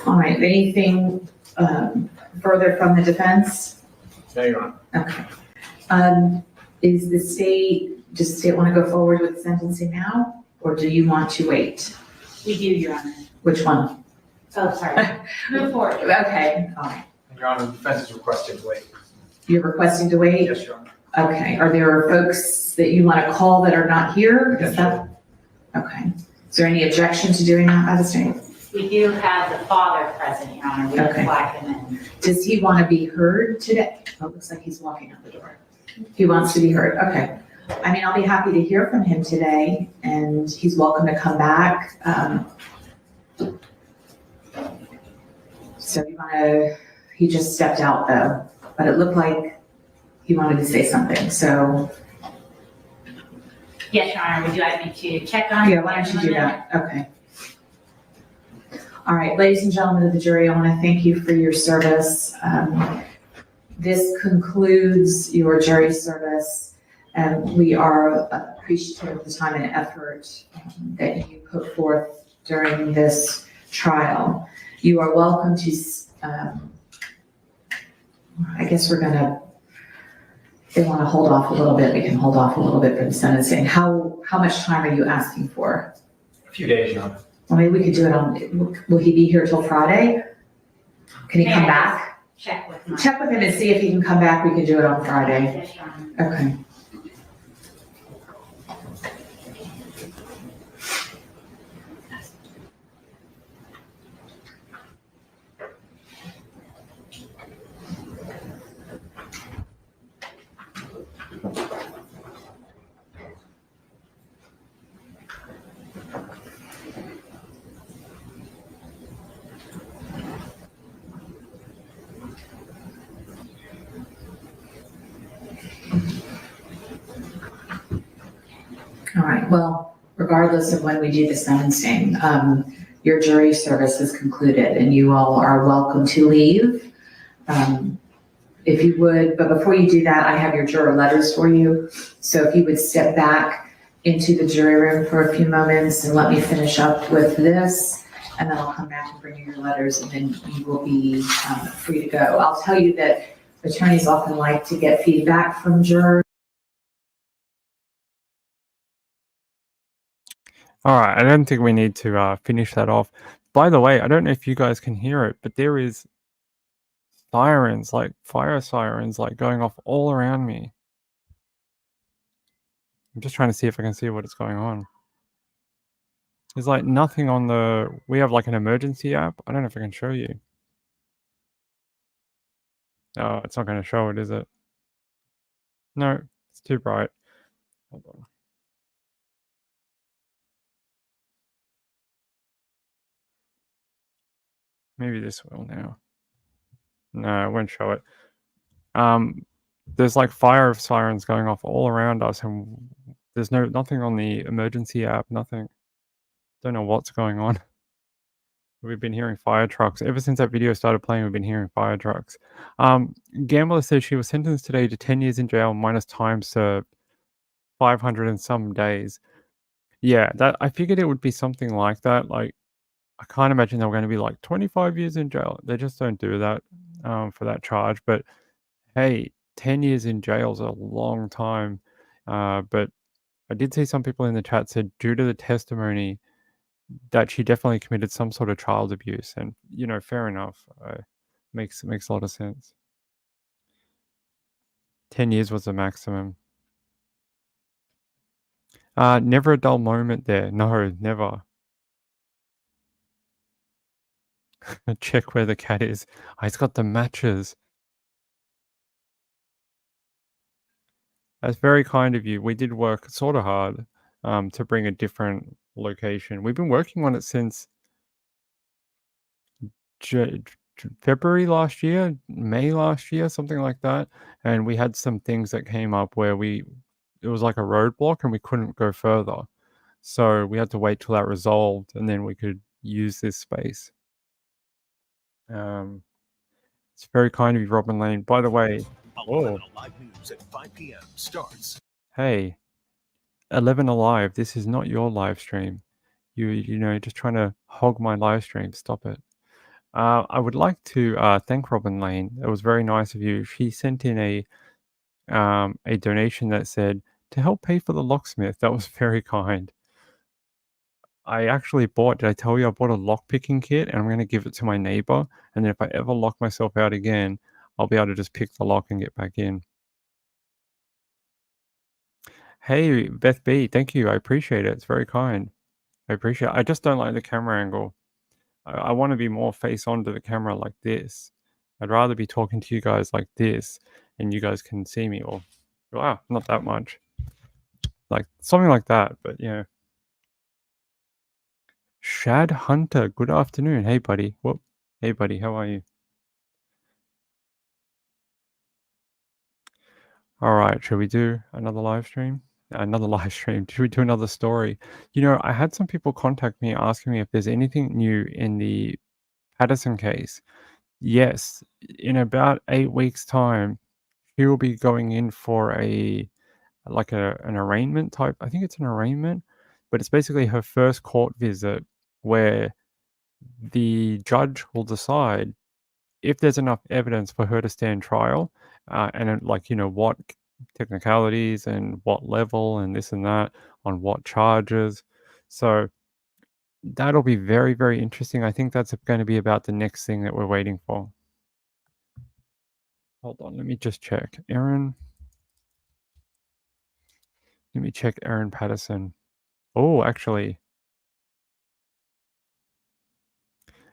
All right, anything further from the defense? No, Your Honor. Okay. Does the state want to go forward with sentencing now, or do you want to wait? We do, Your Honor. Which one? Oh, sorry. Move forward. Okay, all right. Your Honor, the defense is requesting to wait. You're requesting to wait? Yes, Your Honor. Okay, are there folks that you want to call that are not here? Yes, Is that? Okay. Is there any objection to doing that by the state? We do have the father present, Your Honor. We can Okay. flag him in. Does he want to be heard today? Oh, it looks like he's walking out the door. He wants to be heard, okay. I mean, I'll be happy to hear from him today, and he's welcome to come back. So he just stepped out though, but it looked like he wanted to say something, so. Yes, Your Honor. Would you like me to check on? Yeah, why don't you do that? Okay. All right, ladies and gentlemen of the jury, I want to thank you for your service. This concludes your jury service, and we are appreciative of the time and effort that you put forth during this trial. You are welcome to, I guess if they want to hold off a little bit, we can hold off a little bit for the sentencing. How much time are you asking for? A few days, Your Honor. Well, maybe we could do it will he be here till Friday? Can he come back? Check with him. Check with him and see if he can come back. We can do it on Friday. Yes, Your Honor. Okay. All right, well, regardless of when we do the sentencing, your jury service is concluded and you all are welcome to leave. If you would, but before you do that, I have your juror letters for you. So if you would step back into the jury room for a few moments and let me finish up with this, and then I'll come back and bring you your letters, and then you will be free to go. I'll tell you that attorneys often like to get feedback from jurors. All right, I don't think we need to finish that off. By the way, I don't know if you guys can hear it, but there is sirens, like fire sirens, like going off all around me. I'm just trying to see if I can see what is going on. There's like nothing on we have like an emergency app. I don't know if I can show you. Oh, it's not going to show it, is it? No, it's too bright. Hold on. Maybe this will now. No, it won't show it. There's like fire sirens going off all around us, and there's nothing on the emergency app, nothing. Don't know what's going on. We've been hearing fire trucks. Ever since that video started playing, we've been hearing fire trucks. Gambler says she was sentenced today to 10 years in jail minus time served, 500 and some days. Yeah, I figured it would be something like that. Like, I can't imagine they were going to be like 25 years in jail. They just don't do that for that charge. But hey, 10 years in jail is a long time. But I did see some people in the chat said due to the testimony that she definitely committed some sort of child abuse. And, fair enough. Makes a lot of sense. 10 years was the maximum. Never a dull moment there. No, never. Check where the cat is. Oh, he's got the matches. That's very kind of you. We did work sort of hard to bring a different location. We've been working on it since February last year, May last year, something like that. And we had some things that came up where it was like a roadblock and we couldn't go further. So we had to wait till that resolved and then we could use this space. It's very kind of you, Robin Lane. By the way, 11 Alive News at 5 p.m. starts. Hey, 11 Alive, this is not your live stream. You're just trying to hog my live stream. Stop it. I would like to thank Robin Lane. It was very nice of you. She sent in a donation that said to help pay for the locksmith. That was very kind. I actually did I tell you I bought a lock-picking kit and I'm going to give it to my neighbor. And then if I ever lock myself out again, I'll be able to just pick the lock and get back in. Hey, Beth B, thank you. I appreciate it. It's very kind. I appreciate it. I just don't like the camera angle. I want to be more face on to the camera like this. I'd rather be talking to you guys like this and you guys can see me, or wow, not that much. Like something like that, but Shad Hunter, good afternoon. Hey buddy. Whoop. Hey buddy, how are you? All right, shall we do another live stream? Should we do another story? I had some people contact me asking me if there's anything new in the Patterson case. Yes, in about 8 weeks' time, she will be going in for an arraignment type. I think it's an arraignment, but it's basically her first court visit where the judge will decide if there's enough evidence for her to stand trial, and what technicalities and what level and this and that on what charges. So that'll be very, very interesting. I think that's going to be about the next thing that we're waiting for. Hold on, let me just check. Let me check Erin Patterson. Oh, actually.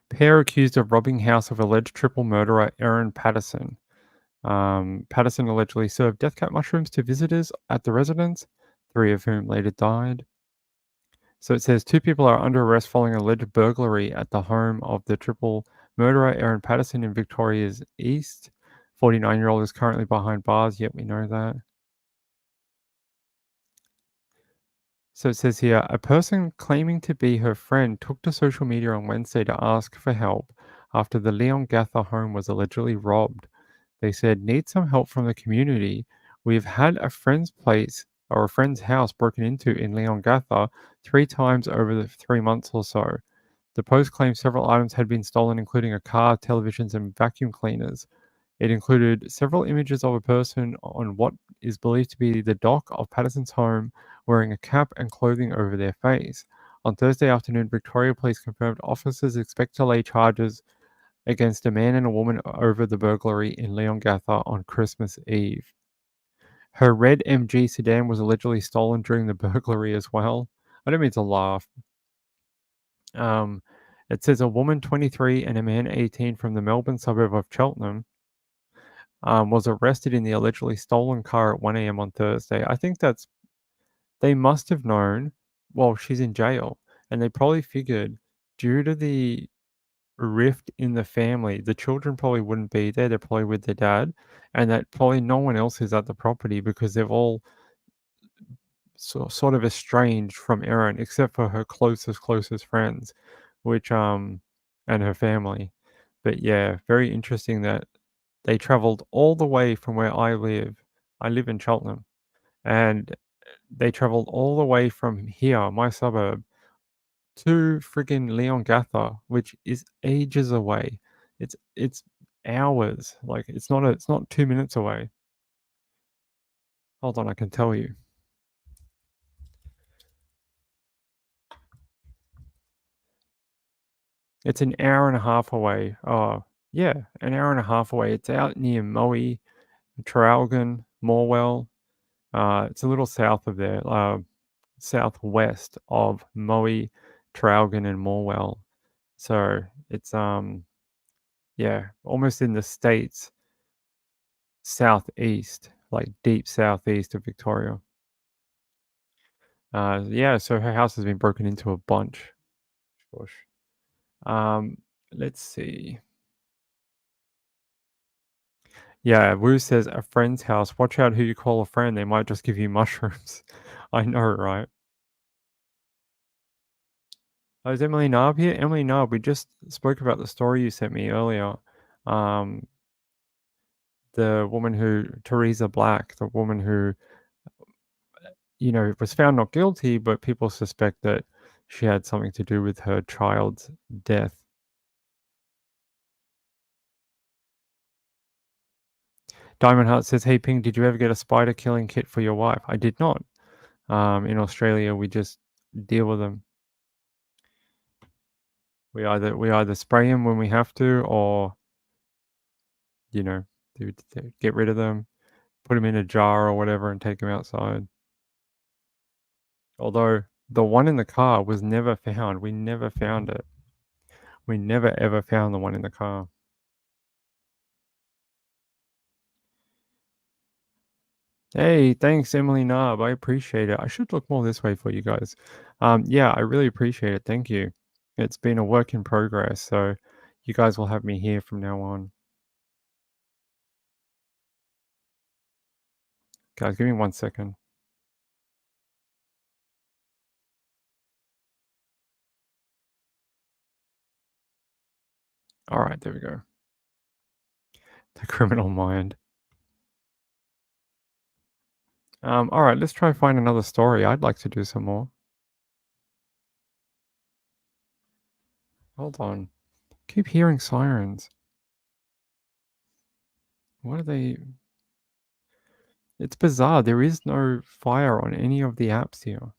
Pair accused of robbing house of alleged triple murderer Erin Patterson. Patterson allegedly served death cap mushrooms to visitors at the residence, 3 of whom later died. So it says 2 people are under arrest following alleged burglary at the home of the triple murderer Erin Patterson in Victoria's East. 49-year-old is currently behind bars. Yep, we know that. So it says here, a person claiming to be her friend took to social media on Wednesday to ask for help after the Leon Gather home was allegedly robbed. They said, need some help from the community. We've had a friend's place or a friend's house broken into in Leongatha 3 times over the 3 months or so. The Post claimed several items had been stolen, including a car, televisions, and vacuum cleaners. It included several images of a person on what is believed to be the dock of Patterson's home wearing a cap and clothing over their face. On Thursday afternoon, Victoria Police confirmed officers expect to lay charges against a man and a woman over the burglary in Leongatha on Christmas Eve. Her red MG sedan was allegedly stolen during the burglary as well. I don't mean to laugh. It says a woman 23 and a man 18 from the Melbourne suburb of Cheltenham was arrested in the allegedly stolen car at 1 a.m. on Thursday. I think they must have known, well, she's in jail, and they probably figured due to the rift in the family, the children probably wouldn't be there. They're probably with their dad, and that probably no one else is at the property because they've all sort of estranged from Erin, except for her closest friends, which and her family. But yeah, very interesting that they traveled all the way from where I live. I live in Cheltenham, and they traveled all the way from here, my suburb, to friggin' Leongatha, which is ages away. It's hours. Like it's not 2 minutes away. Hold on, I can tell you. It's an hour and a half away. Oh, yeah, an hour and a half away. It's out near Moe, Traralgon, Morwell. It's a little south of there, southwest of Moe, Traralgon, and Morwell. So it's yeah, almost in the states southeast, like deep southeast of Victoria. Yeah, so her house has been broken into a bunch. Gosh. Let's see. Yeah, Wu says a friend's house. Watch out who you call a friend. They might just give you mushrooms. I know, right? Oh, is Emily Narb here? Emily Narb, we just spoke about the story you sent me earlier. The woman who, Teresa Black, the woman who, was found not guilty, but people suspect that she had something to do with her child's death. Diamond Heart says, "Hey Ping, did you ever get a spider killing kit for your wife?" I did not. In Australia, we just deal with them. We either spray them when we have to, or get rid of them, put them in a jar or whatever, and take them outside. Although the one in the car was never found. We never found it. We never ever found the one in the car. Hey, thanks, Emily Narb. I appreciate it. I should look more this way for you guys. Yeah, I really appreciate it. Thank you. It's been a work in progress, so you guys will have me here from now on. Guys, give me 1 second. All right, there we go. The criminal mind. All right, let's try and find another story. I'd like to do some more. Hold on. Keep hearing sirens. What are they? It's bizarre. There is no fire on any of the apps here.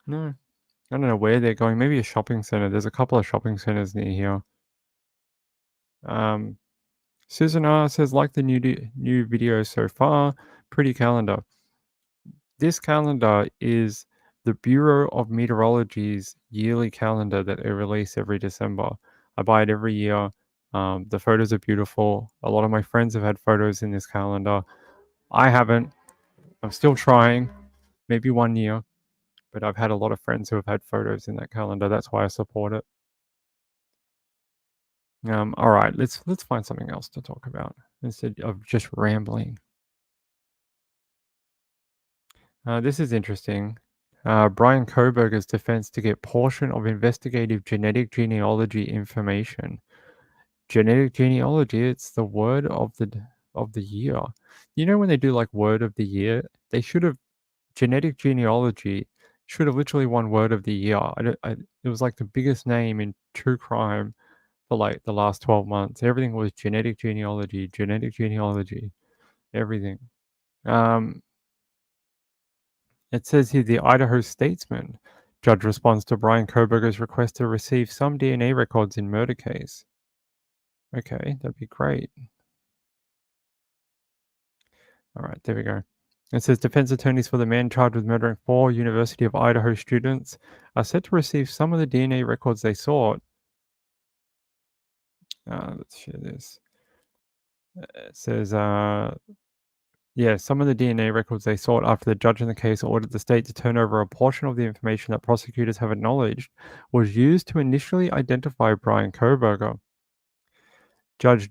No. I don't know where they're going. Maybe a shopping center. There's a couple of shopping centers near here. Susan R says, like the new video so far. Pretty calendar. This calendar is the Bureau of Meteorology's yearly calendar that they release every December. I buy it every year. The photos are beautiful. A lot of my friends have had photos in this calendar. I haven't. I'm still trying. Maybe 1 year. But I've had a lot of friends who have had photos in that calendar. That's why I support it. All right, let's find something else to talk about instead of just rambling. This is interesting. Brian Koberger's defense to get portion of investigative genetic genealogy information. Genetic genealogy, it's the word of the of the year. You know when they do like word of the year, they should have genetic genealogy should have literally won word of the year. It was like the biggest name in true crime for like the last 12 months. Everything was genetic genealogy, everything. It says here the Idaho Statesman judge responds to Brian Koberger's request to receive some DNA records in murder case. Okay, that'd be great. All right, there we go. It says defense attorneys for the man charged with murdering 4 University of Idaho students are set to receive some of the DNA records they sought. Let's share this. It says, yeah, some of the DNA records they sought after the judge in the case ordered the state to turn over a portion of the information that prosecutors have acknowledged was used to initially identify Brian Koberger. Judge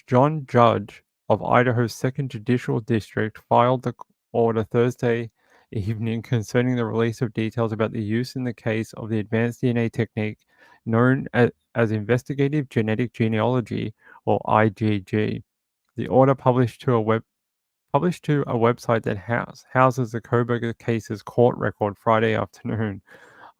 John Judge of Idaho's 2nd Judicial District filed the order Thursday evening concerning the release of details about the use in the case of the advanced DNA technique known as investigative genetic genealogy, or IgG. The order published to a website that houses the Koberger case's court record Friday afternoon.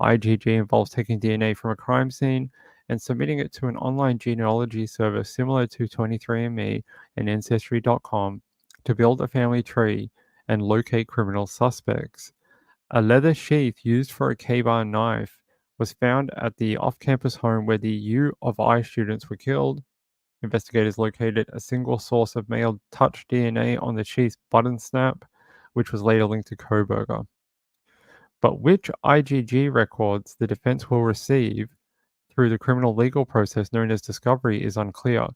IgG involves taking DNA from a crime scene and submitting it to an online genealogy service similar to 23andMe and Ancestry.com to build a family tree and locate criminal suspects. A leather sheath used for a K-bar knife was found at the off-campus home where the U of I students were killed. Investigators located a single source of male touch DNA on the sheath's button snap, which was later linked to Koberger. But which IgG records the defense will receive through the criminal legal process known as discovery is unclear.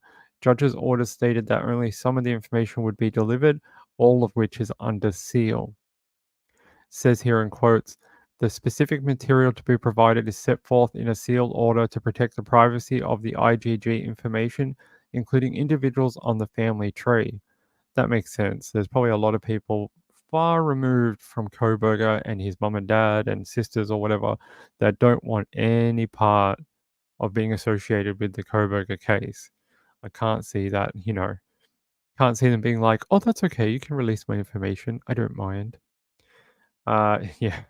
Judge's orders stated that only some of the information would be delivered, all of which is under seal. Says here in quotes, the specific material to be provided is set forth in a sealed order to protect the privacy of the IgG information, including individuals on the family tree. That makes sense. There's probably a lot of people far removed from Koberger and his mum and dad and sisters or whatever that don't want any part of being associated with the Koberger case. I can't see that, can't see them being like, oh, that's okay, you can release my information. I don't mind. Yeah.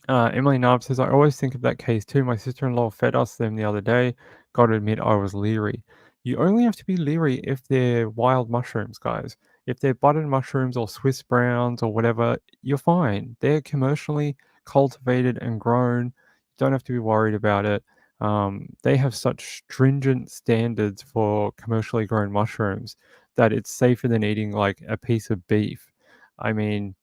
Emily Narb says, I always think of that case too. My sister-in-law fed us them the other day. Gotta admit, I was leery. You only have to be leery if they're wild mushrooms, guys. If they're button mushrooms or Swiss browns or whatever, you're fine. They're commercially cultivated and grown. You don't have to be worried about it. They have such stringent standards for commercially grown mushrooms that it's safer than eating like a piece of beef. I mean,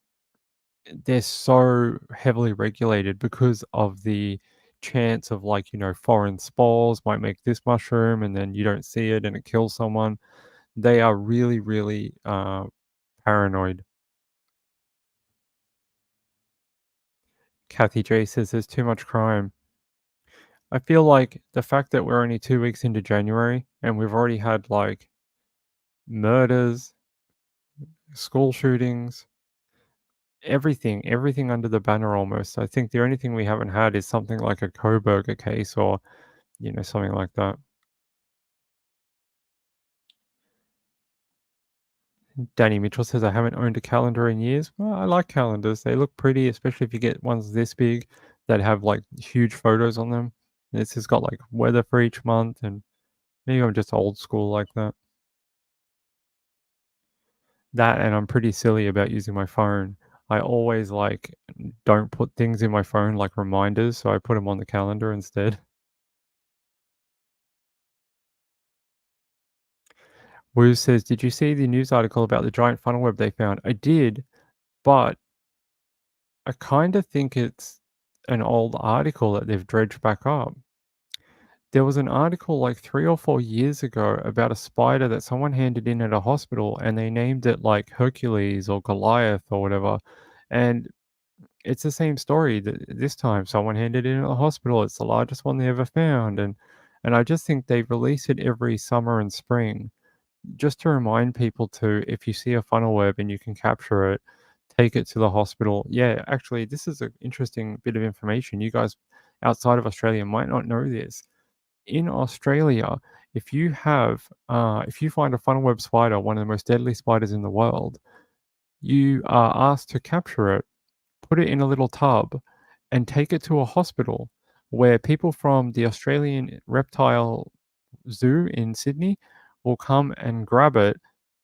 they're so heavily regulated because of the chance of like, foreign spores might make this mushroom and then you don't see it and it kills someone. They are really, really paranoid. Kathy J says there's too much crime. I feel like the fact that we're only 2 weeks into January and we've already had like murders, school shootings, everything under the banner almost. I think the only thing we haven't had is something like a Koberger case or, something like that. Danny Mitchell says, I haven't owned a calendar in years. Well, I like calendars. They look pretty, especially if you get ones this big that have like huge photos on them. This has got like weather for each month, and maybe I'm just old school like that. And I'm pretty silly about using my phone. I always like don't put things in my phone like reminders, so I put them on the calendar instead. Wu says, did you see the news article about the giant funnel web they found? I did, but I kind of think it's an old article that they've dredged back up. There was an article like 3 or 4 years ago about a spider that someone handed in at a hospital and they named it like Hercules or Goliath or whatever. And it's the same story this time. Someone handed it in at the hospital. It's the largest one they ever found. And I just think they release it every summer and spring just to remind people to, if you see a funnel web and you can capture it, take it to the hospital. Yeah, actually, this is an interesting bit of information. You guys outside of Australia might not know this. In Australia, if you find a funnel web spider, one of the most deadly spiders in the world, you are asked to capture it, put it in a little tub, and take it to a hospital where people from the Australian Reptile Zoo in Sydney will come and grab it.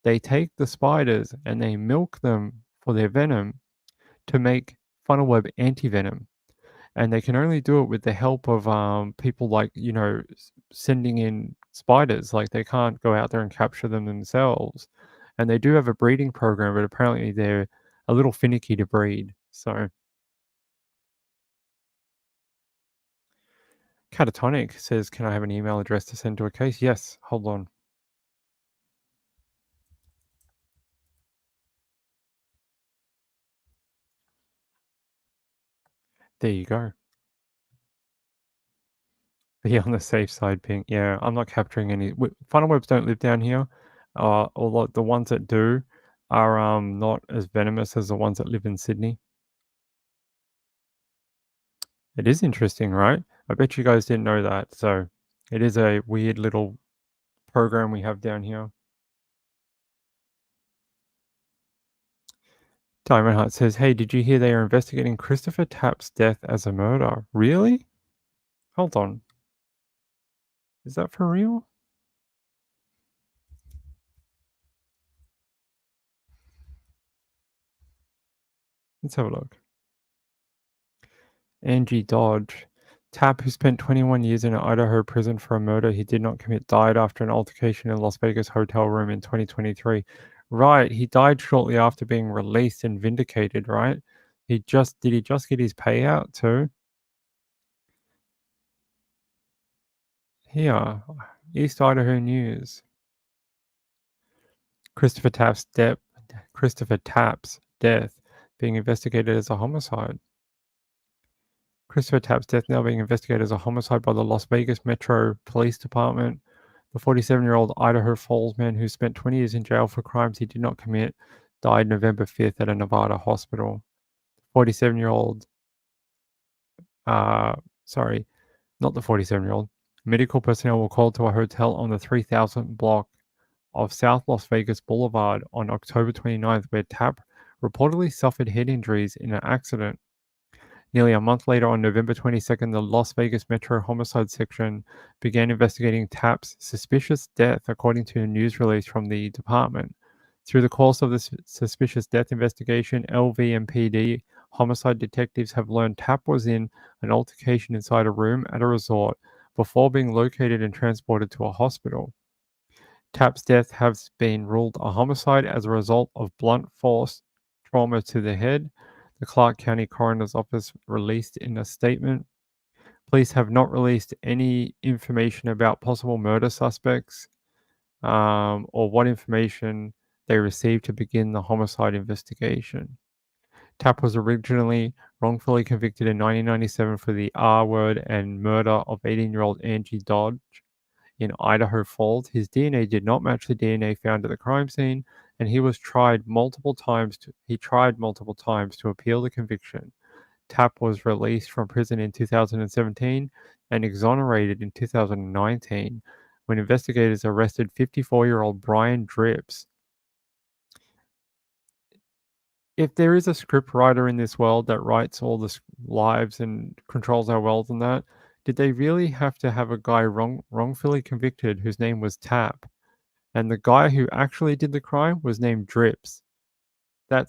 They take the spiders and they milk them for their venom to make funnel web anti-venom. And they can only do it with the help of people like, sending in spiders. Like they can't go out there and capture them themselves. And they do have a breeding program, but apparently they're a little finicky to breed. So Catatonic says, can I have an email address to send to a case? Yes, hold on. There you go. Be on the safe side, Pink. Yeah, I'm not capturing any. Funnel webs don't live down here. Although the ones that do are not as venomous as the ones that live in Sydney. It is interesting, right? I bet you guys didn't know that. So it is a weird little program we have down here. Diamond Heart says, hey, did you hear they are investigating Christopher Tapp's death as a murder? Really? Hold on. Is that for real? Let's have a look. Angie Dodge. Tapp, who spent 21 years in an Idaho prison for a murder he did not commit, died after an altercation in a Las Vegas hotel room in 2023. Right, he died shortly after being released and vindicated, right? Did he just get his payout too? Here, East Idaho News. Christopher Tapp's death being investigated as a homicide. Christopher Tapp's death now being investigated as a homicide by the Las Vegas Metro Police Department. The 47-year-old Idaho Falls man who spent 20 years in jail for crimes he did not commit died November 5th at a Nevada hospital. 47-year-old, sorry, not the 47-year-old. Medical personnel were called to a hotel on the 3000 block of South Las Vegas Boulevard on October 29th, where Tapp reportedly suffered head injuries in an accident. Nearly a month later, on November 22nd, the Las Vegas Metro Homicide Section began investigating Tapp's suspicious death, according to a news release from the department. Through the course of the suspicious death investigation, LVMPD homicide detectives have learned Tapp was in an altercation inside a room at a resort before being located and transported to a hospital. Tapp's death has been ruled a homicide as a result of blunt force trauma to the head, the Clark County Coroner's Office released in a statement. Police have not released any information about possible murder suspects or what information they received to begin the homicide investigation. Tapp was originally wrongfully convicted in 1997 for the R word and murder of 18-year-old Angie Dodge in Idaho Falls. His DNA did not match the DNA found at the crime scene, and he tried multiple times to appeal the conviction. Tapp was released from prison in 2017 and exonerated in 2019 when investigators arrested 54-year-old Brian Drips. If there is a script writer in this world that writes all the lives and controls our world and that, did they really have to have a guy wrongfully convicted whose name was Tapp? And the guy who actually did the crime was named Drips. Okay.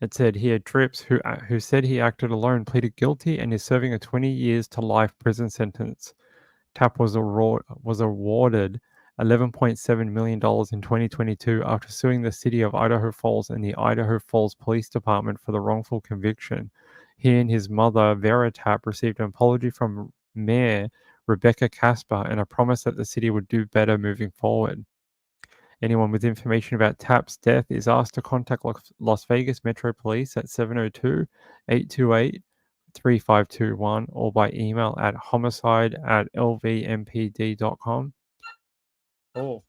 It said here, Drips, who said he acted alone, pleaded guilty and is serving a 20 years to life prison sentence. Tapp was awarded $11.7 million in 2022 after suing the city of Idaho Falls and the Idaho Falls Police Department for the wrongful conviction. He and his mother, Vera Tapp, received an apology from Mayor Rebecca Casper and a promise that the city would do better moving forward. Anyone with information about Tapp's death is asked to contact Las Vegas Metro Police at 702-828-3521 or by email at homicide@lvmpd.com. Oh.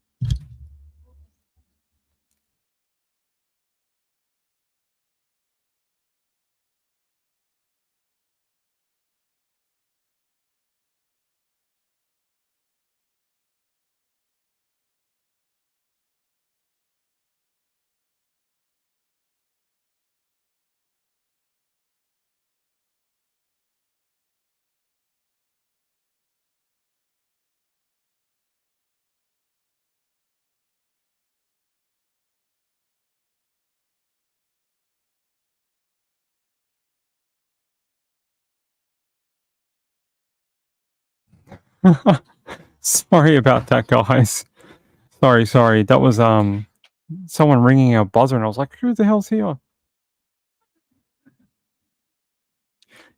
Sorry about that, guys. Sorry. That was someone ringing our buzzer, and I was like, "Who the hell's here?"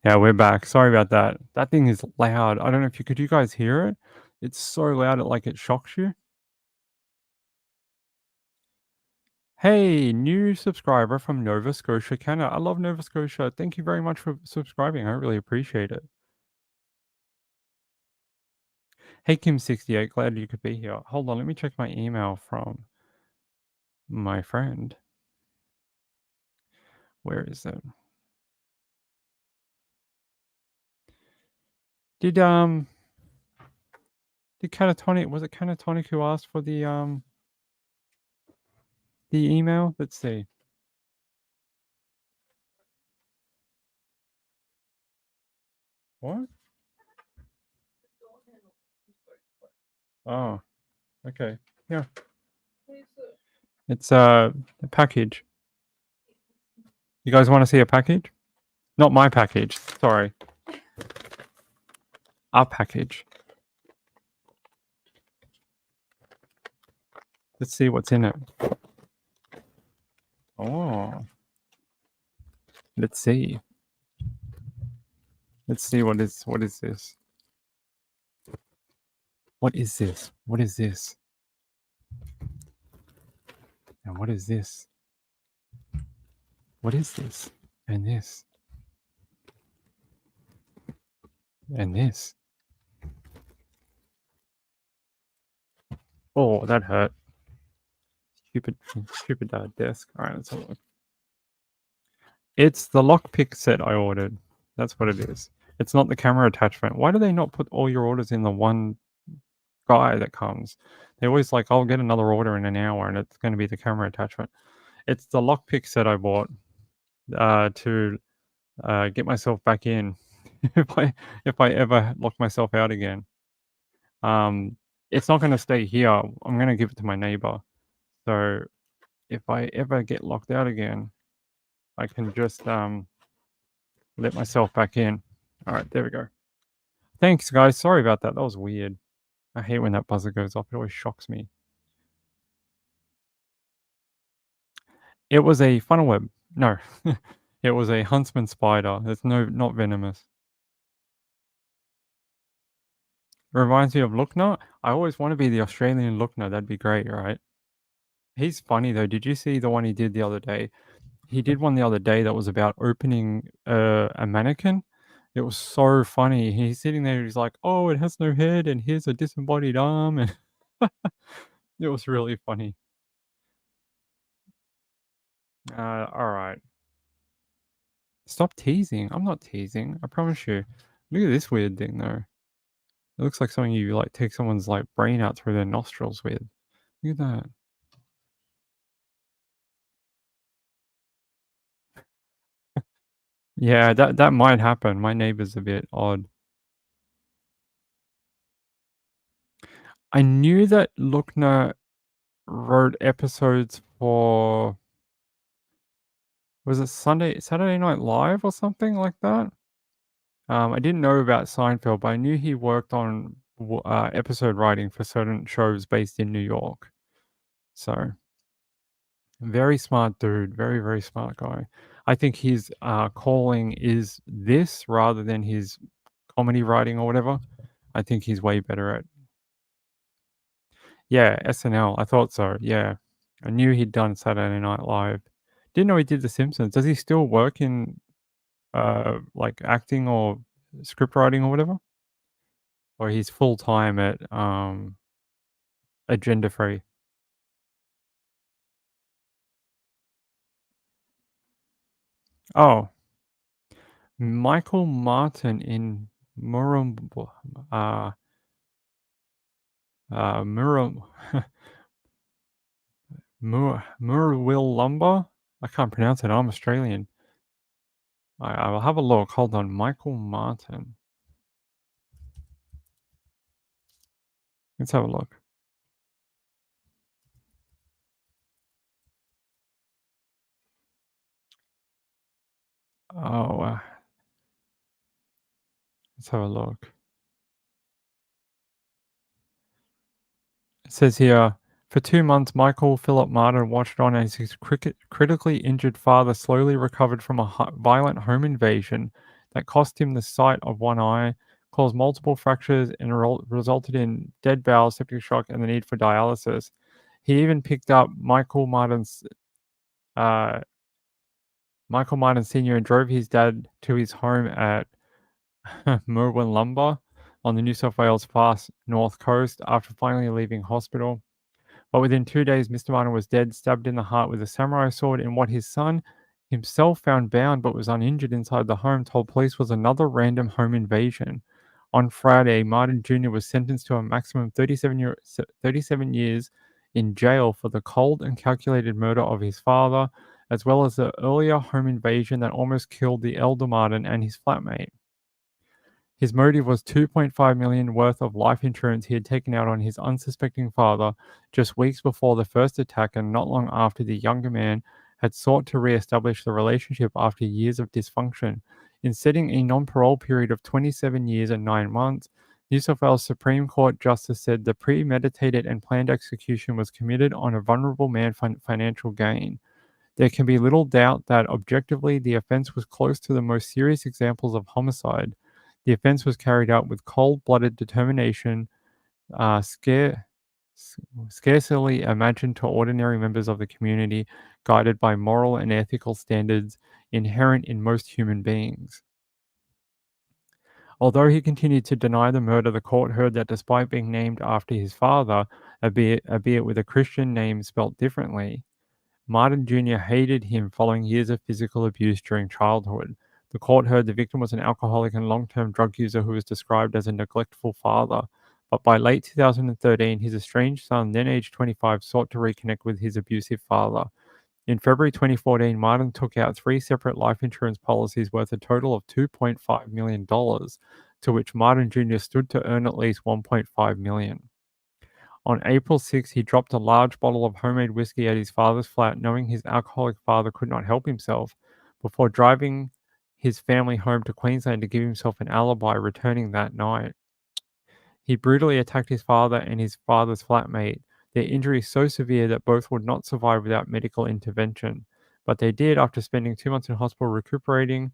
Yeah, we're back. Sorry about that. That thing is loud. I don't know if could you guys hear it? It's so loud, it shocks you. Hey, new subscriber from Nova Scotia, Canada. I love Nova Scotia. Thank you very much for subscribing. I really appreciate it. Hey, Kim68, glad you could be here. Hold on, let me check my email from my friend. Where is it? Did Catatonic, was it Catatonic who asked for the email? Let's see. What? Oh, okay. Yeah. It's a package. You guys want to see a package? Not my package. Sorry. Our package. Let's see what's in it. Oh. Let's see. Let's see what is this? What is this? What is this? And what is this? What is this? And this. And this. Oh, that hurt. Stupid desk. All right, let's have a look. It's the lockpick set I ordered. That's what it is. It's not the camera attachment. Why do they not put all your orders in the one guy that comes? They're always like, I'll get another order in an hour and it's going to be the camera attachment. It's the lockpick set I bought to get myself back in if I ever lock myself out again. It's not going to stay here. I'm going to give it to my neighbor. So if I ever get locked out again, I can just let myself back in. All right, there we go. Thanks, guys. Sorry about that. That was weird. I hate when that buzzer goes off. It always shocks me. It was a funnel web. No, it was a huntsman spider. It's not venomous. Reminds me of Lookner. I always want to be the Australian Lookner. That'd be great, right? He's funny though. Did you see the one he did the other day? He did one the other day that was about opening a mannequin. It was so funny. He's sitting there. He's like, "Oh, it has no head, and here's a disembodied arm," and it was really funny. All right. Stop teasing. I'm not teasing. I promise you. Look at this weird thing though. It looks like something you like take someone's like brain out through their nostrils with. Look at that. Yeah, that might happen. My neighbor's a bit odd. I knew that Lookner wrote episodes for was it Saturday Night Live or something like that? I didn't know about Seinfeld, but I knew he worked on episode writing for certain shows based in New York. So, very smart dude, very, very smart guy. I think his calling is this rather than his comedy writing or whatever. I think he's way better at. Yeah, SNL. I thought so. Yeah, I knew he'd done Saturday Night Live. Didn't know he did The Simpsons. Does he still work in like acting or script writing or whatever? Or he's full time at Agenda Free? Oh, Michael Martin in Murum Murum Murwill Lumber. I can't pronounce it. I'm Australian. I will have a look. Hold on, Michael Martin. Let's have a look. Oh, let's have a look. It says here, for 2 months, Michael Philip Martin watched on as his critically injured father slowly recovered from a violent home invasion that cost him the sight of one eye, caused multiple fractures, and resulted in dead bowel, septic shock, and the need for dialysis. He even picked up Michael Martin Sr. and drove his dad to his home at Merwin Lumber on the New South Wales far north coast after finally leaving hospital. But within 2 days, Mr. Martin was dead, stabbed in the heart with a samurai sword in what his son, himself found bound but was uninjured inside the home, told police was another random home invasion. On Friday, Martin Jr. was sentenced to a maximum 37 years in jail for the cold and calculated murder of his father, as well as the earlier home invasion that almost killed the elder Martin and his flatmate. His motive was $2.5 million worth of life insurance he had taken out on his unsuspecting father just weeks before the first attack, and not long after the younger man had sought to re-establish the relationship after years of dysfunction. In setting a non-parole period of 27 years and 9 months, New South Wales Supreme Court Justice said the premeditated and planned execution was committed on a vulnerable man's financial gain. There can be little doubt that objectively the offense was close to the most serious examples of homicide. The offense was carried out with cold-blooded determination, scarcely imagined to ordinary members of the community, guided by moral and ethical standards inherent in most human beings. Although he continued to deny the murder, the court heard that despite being named after his father, albeit with a Christian name spelt differently, Martin Jr. hated him following years of physical abuse during childhood. The court heard the victim was an alcoholic and long-term drug user who was described as a neglectful father. But by late 2013, his estranged son, then aged 25, sought to reconnect with his abusive father. In February 2014, Martin took out 3 separate life insurance policies worth a total of $2.5 million, to which Martin Jr. stood to earn at least $1.5 million. On April 6, he dropped a large bottle of homemade whiskey at his father's flat, knowing his alcoholic father could not help himself, before driving his family home to Queensland to give himself an alibi, returning that night. He brutally attacked his father and his father's flatmate, their injuries so severe that both would not survive without medical intervention. But they did after spending 2 months in hospital recuperating,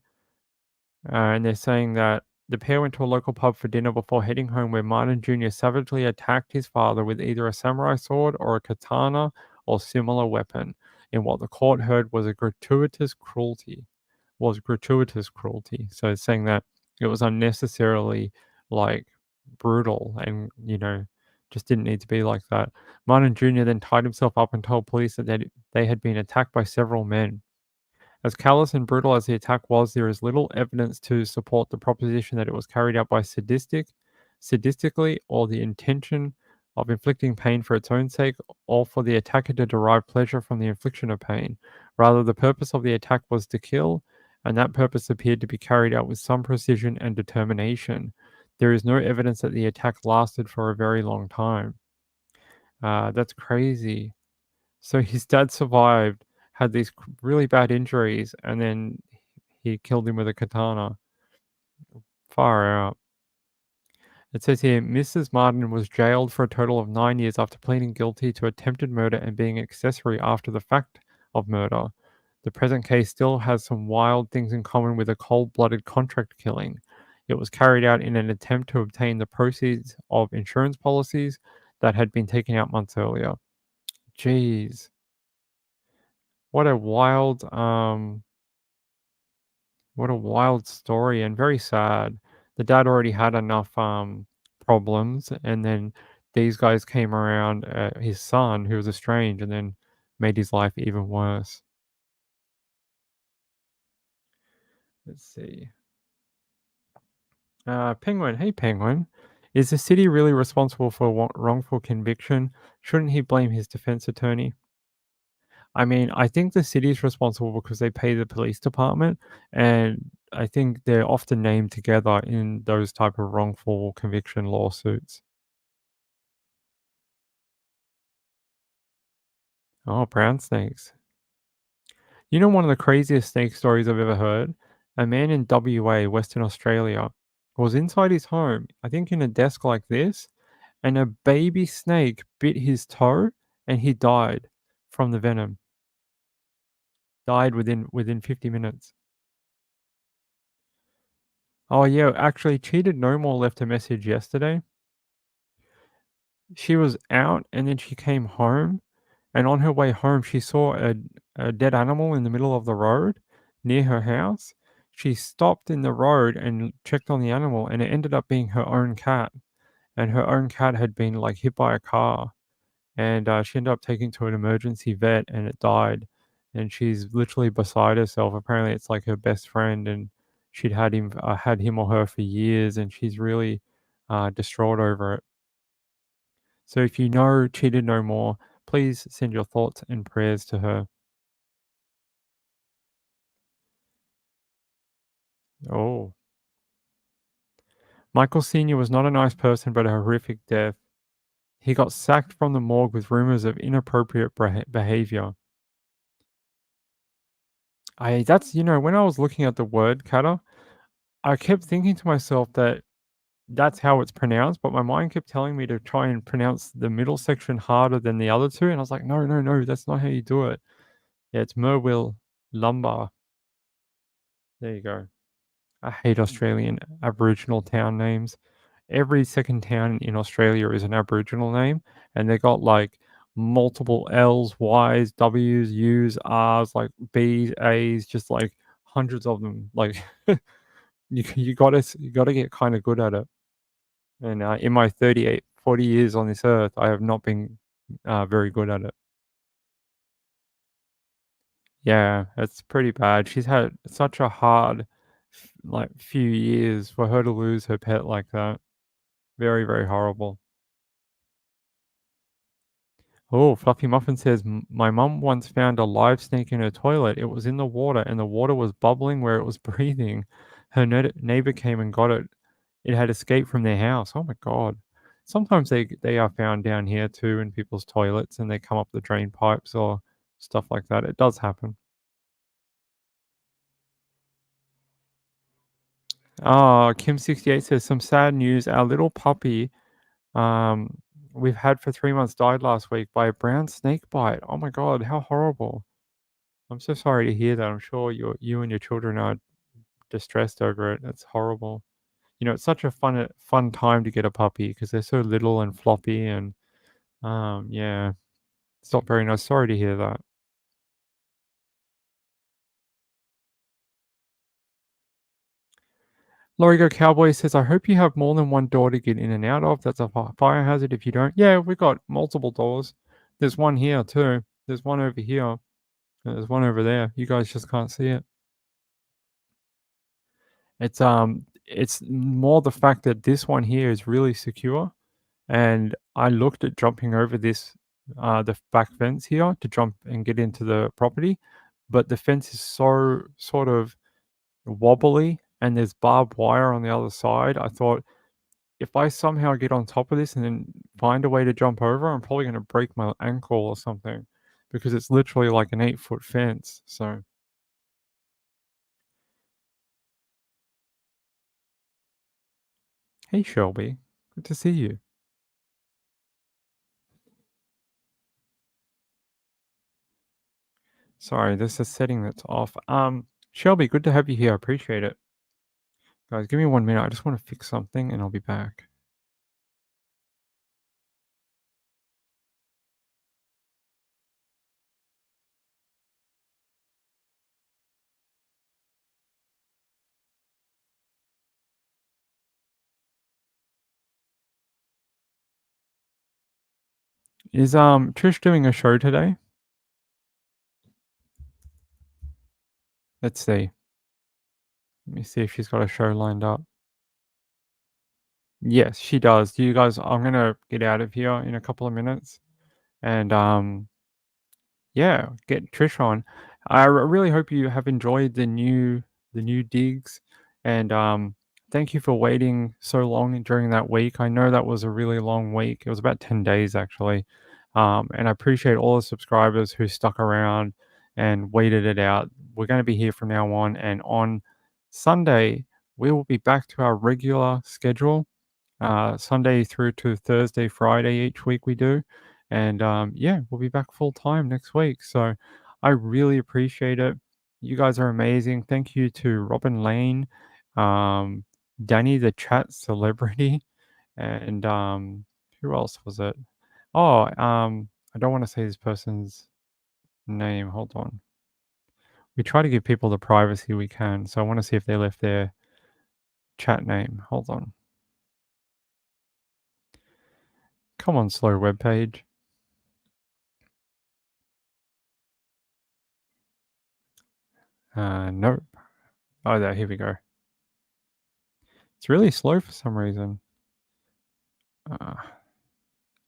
and they're saying that the pair went to a local pub for dinner before heading home, where Martin Jr. savagely attacked his father with either a samurai sword or a katana or similar weapon, in what the court heard was gratuitous cruelty. So it's saying that it was unnecessarily brutal and, just didn't need to be like that. Martin Jr. then tied himself up and told police that they had been attacked by several men. As callous and brutal as the attack was, there is little evidence to support the proposition that it was carried out by sadistically, or the intention of inflicting pain for its own sake, or for the attacker to derive pleasure from the infliction of pain. Rather, the purpose of the attack was to kill, and that purpose appeared to be carried out with some precision and determination. There is no evidence that the attack lasted for a very long time. That's crazy. So his dad survived, had these really bad injuries, and then he killed him with a katana. Far out. It says here, Mrs. Martin was jailed for a total of 9 years after pleading guilty to attempted murder and being accessory after the fact of murder. The present case still has some wild things in common with a cold-blooded contract killing. It was carried out in an attempt to obtain the proceeds of insurance policies that had been taken out months earlier. Jeez. What a wild story, and very sad. The dad already had enough problems, and then these guys came around, his son, who was estranged, and then made his life even worse. Let's see. Penguin. Hey, Penguin. Is the city really responsible for wrongful conviction? Shouldn't he blame his defense attorney? I mean, I think the city is responsible because they pay the police department, and I think they're often named together in those type of wrongful conviction lawsuits. Oh, brown snakes. You know, one of the craziest snake stories I've ever heard? A man in WA, Western Australia, was inside his home, I think in a desk like this, and a baby snake bit his toe, and he died from the venom. Died within 50 minutes. Oh, yeah, actually, Cheated No More left a message yesterday. She was out, and then she came home, and on her way home, she saw a dead animal in the middle of the road near her house. She stopped in the road and checked on the animal, and it ended up being her own cat, and her own cat had been, like, hit by a car, and, she ended up taking it to an emergency vet, and it died, and she's literally beside herself. Apparently, it's, like, her best friend, and she'd had him or her for years, and she's really, distraught over it. So if you know Cheated No More, please send your thoughts and prayers to her. Oh. Michael Sr. was not a nice person, but a horrific death. He got sacked from the morgue with rumors of inappropriate behavior. When I was looking at the word kata, I kept thinking to myself that that's how it's pronounced, but my mind kept telling me to try and pronounce the middle section harder than the other two, and I was like, no, no, no, that's not how you do it. Yeah, it's Merwill Lumbar. There you go. I hate Australian Aboriginal town names. Every second town in Australia is an Aboriginal name, and they got like multiple L's, Y's, W's, U's, R's, like B's, A's, just like hundreds of them. Like you gotta get kind of good at it. And in my 40 years on this earth, I have not been very good at it. Yeah, it's pretty bad. She's had such a hard few years for her to lose her pet like that. Very, very horrible. Oh, Fluffy Muffin says, My mum once found a live snake in her toilet. It was in the water, and the water was bubbling where it was breathing. Her neighbor came and got it. It had escaped from their house. Oh my God. Sometimes they are found down here too in people's toilets, and they come up the drain pipes or stuff like that. It does happen. Kim68 says, Some sad news. Our little puppy um, we've had for 3 months died last week by a brown snake bite. Oh my God, how horrible. I'm so sorry to hear that. I'm sure you and your children are distressed over it. That's horrible. It's such a fun time to get a puppy because they're so little and floppy and yeah, it's not very nice. Sorry to hear that. Lorigo Cowboy says, I hope you have more than one door to get in and out of. That's a fire hazard if you don't. Yeah, we've got multiple doors. There's one here too. There's one over here. And there's one over there. You guys just can't see it. It's more the fact that this one here is really secure. And I looked at jumping over this, the back fence here to jump and get into the property, but the fence is so sort of wobbly and there's barbed wire on the other side. I thought if I somehow get on top of this and then find a way to jump over, I'm probably going to break my ankle or something because it's literally like an 8-foot fence. So, hey, Shelby, good to see you. Sorry, there's a setting that's off. Shelby, good to have you here. I appreciate it. Guys, give me 1 minute. I just want to fix something and I'll be back. Is Trish doing a show today? Let's see. Let me see if she's got a show lined up. Yes, she does. Do you guys I'm gonna get out of here in a couple of minutes and yeah, get Trish on. I really hope you have enjoyed the new digs and thank you for waiting so long during that week. I know that was a really long week. It was about 10 days actually. And I appreciate all the subscribers who stuck around and waited it out. We're going to be here from now on, and on Sunday we will be back to our regular schedule. Sunday through to Thursday, Friday each week we do. And yeah, we'll be back full time next week. So I really appreciate it. You guys are amazing. Thank you to Robin Lane, Danny the chat celebrity, and who else was it? Oh, I don't want to say this person's name. Hold on. We try to give people the privacy we can, so I want to see if they left their chat name. Hold on. Come on, slow web page. Nope. Oh, there. Here we go. It's really slow for some reason. I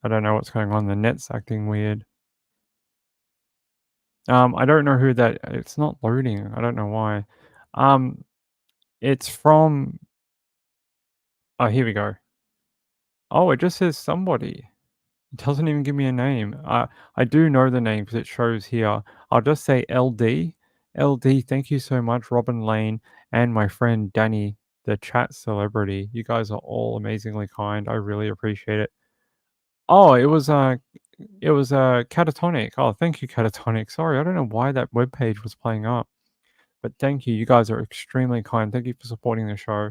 don't know what's going on. The net's acting weird. I don't know who that. It's not loading. I don't know why. It's from. Oh, here we go. Oh, it just says somebody. It doesn't even give me a name. I do know the name because it shows here. I'll just say LD. LD, thank you so much, Robin Lane, and my friend Danny, the chat celebrity. You guys are all amazingly kind. I really appreciate it. Oh, it was Catatonic. Oh, thank you, Catatonic. Sorry, I don't know why that webpage was playing up. But thank you. You guys are extremely kind. Thank you for supporting the show.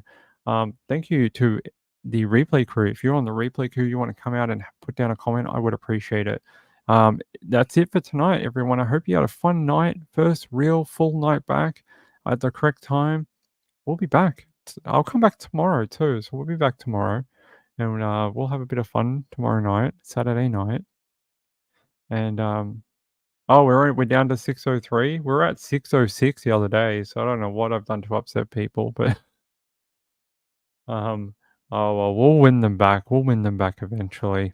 Thank you to the replay crew. If you're on the replay crew, you want to come out and put down a comment, I would appreciate it. That's it for tonight, everyone. I hope you had a fun night. First real full night back at the correct time. We'll be back. I'll come back tomorrow too. So we'll be back tomorrow. And we'll have a bit of fun tomorrow night, Saturday night. And oh, we're down to 603. We were at 606 the other day, so I don't know what I've done to upset people, but oh well, we'll win them back. We'll win them back eventually.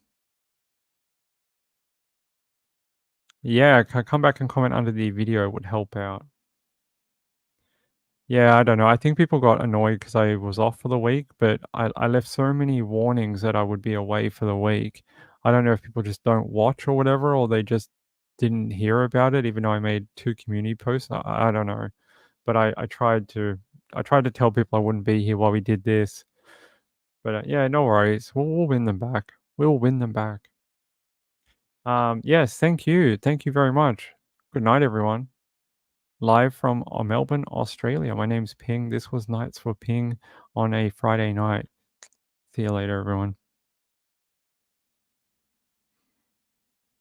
Yeah, come back and comment under the video would help out. Yeah, I don't know. I think people got annoyed because I was off for the week, but I left so many warnings that I would be away for the week. I don't know if people just don't watch or whatever, or they just didn't hear about it, even though I made 2 community posts. I don't know. But I tried to tell people I wouldn't be here while we did this. But yeah, no worries. We'll win them back. We'll win them back. Yes, thank you. Thank you very much. Good night, everyone. Live from Melbourne, Australia. My name's Ping. This was Nights for Ping on a Friday night. See you later, everyone.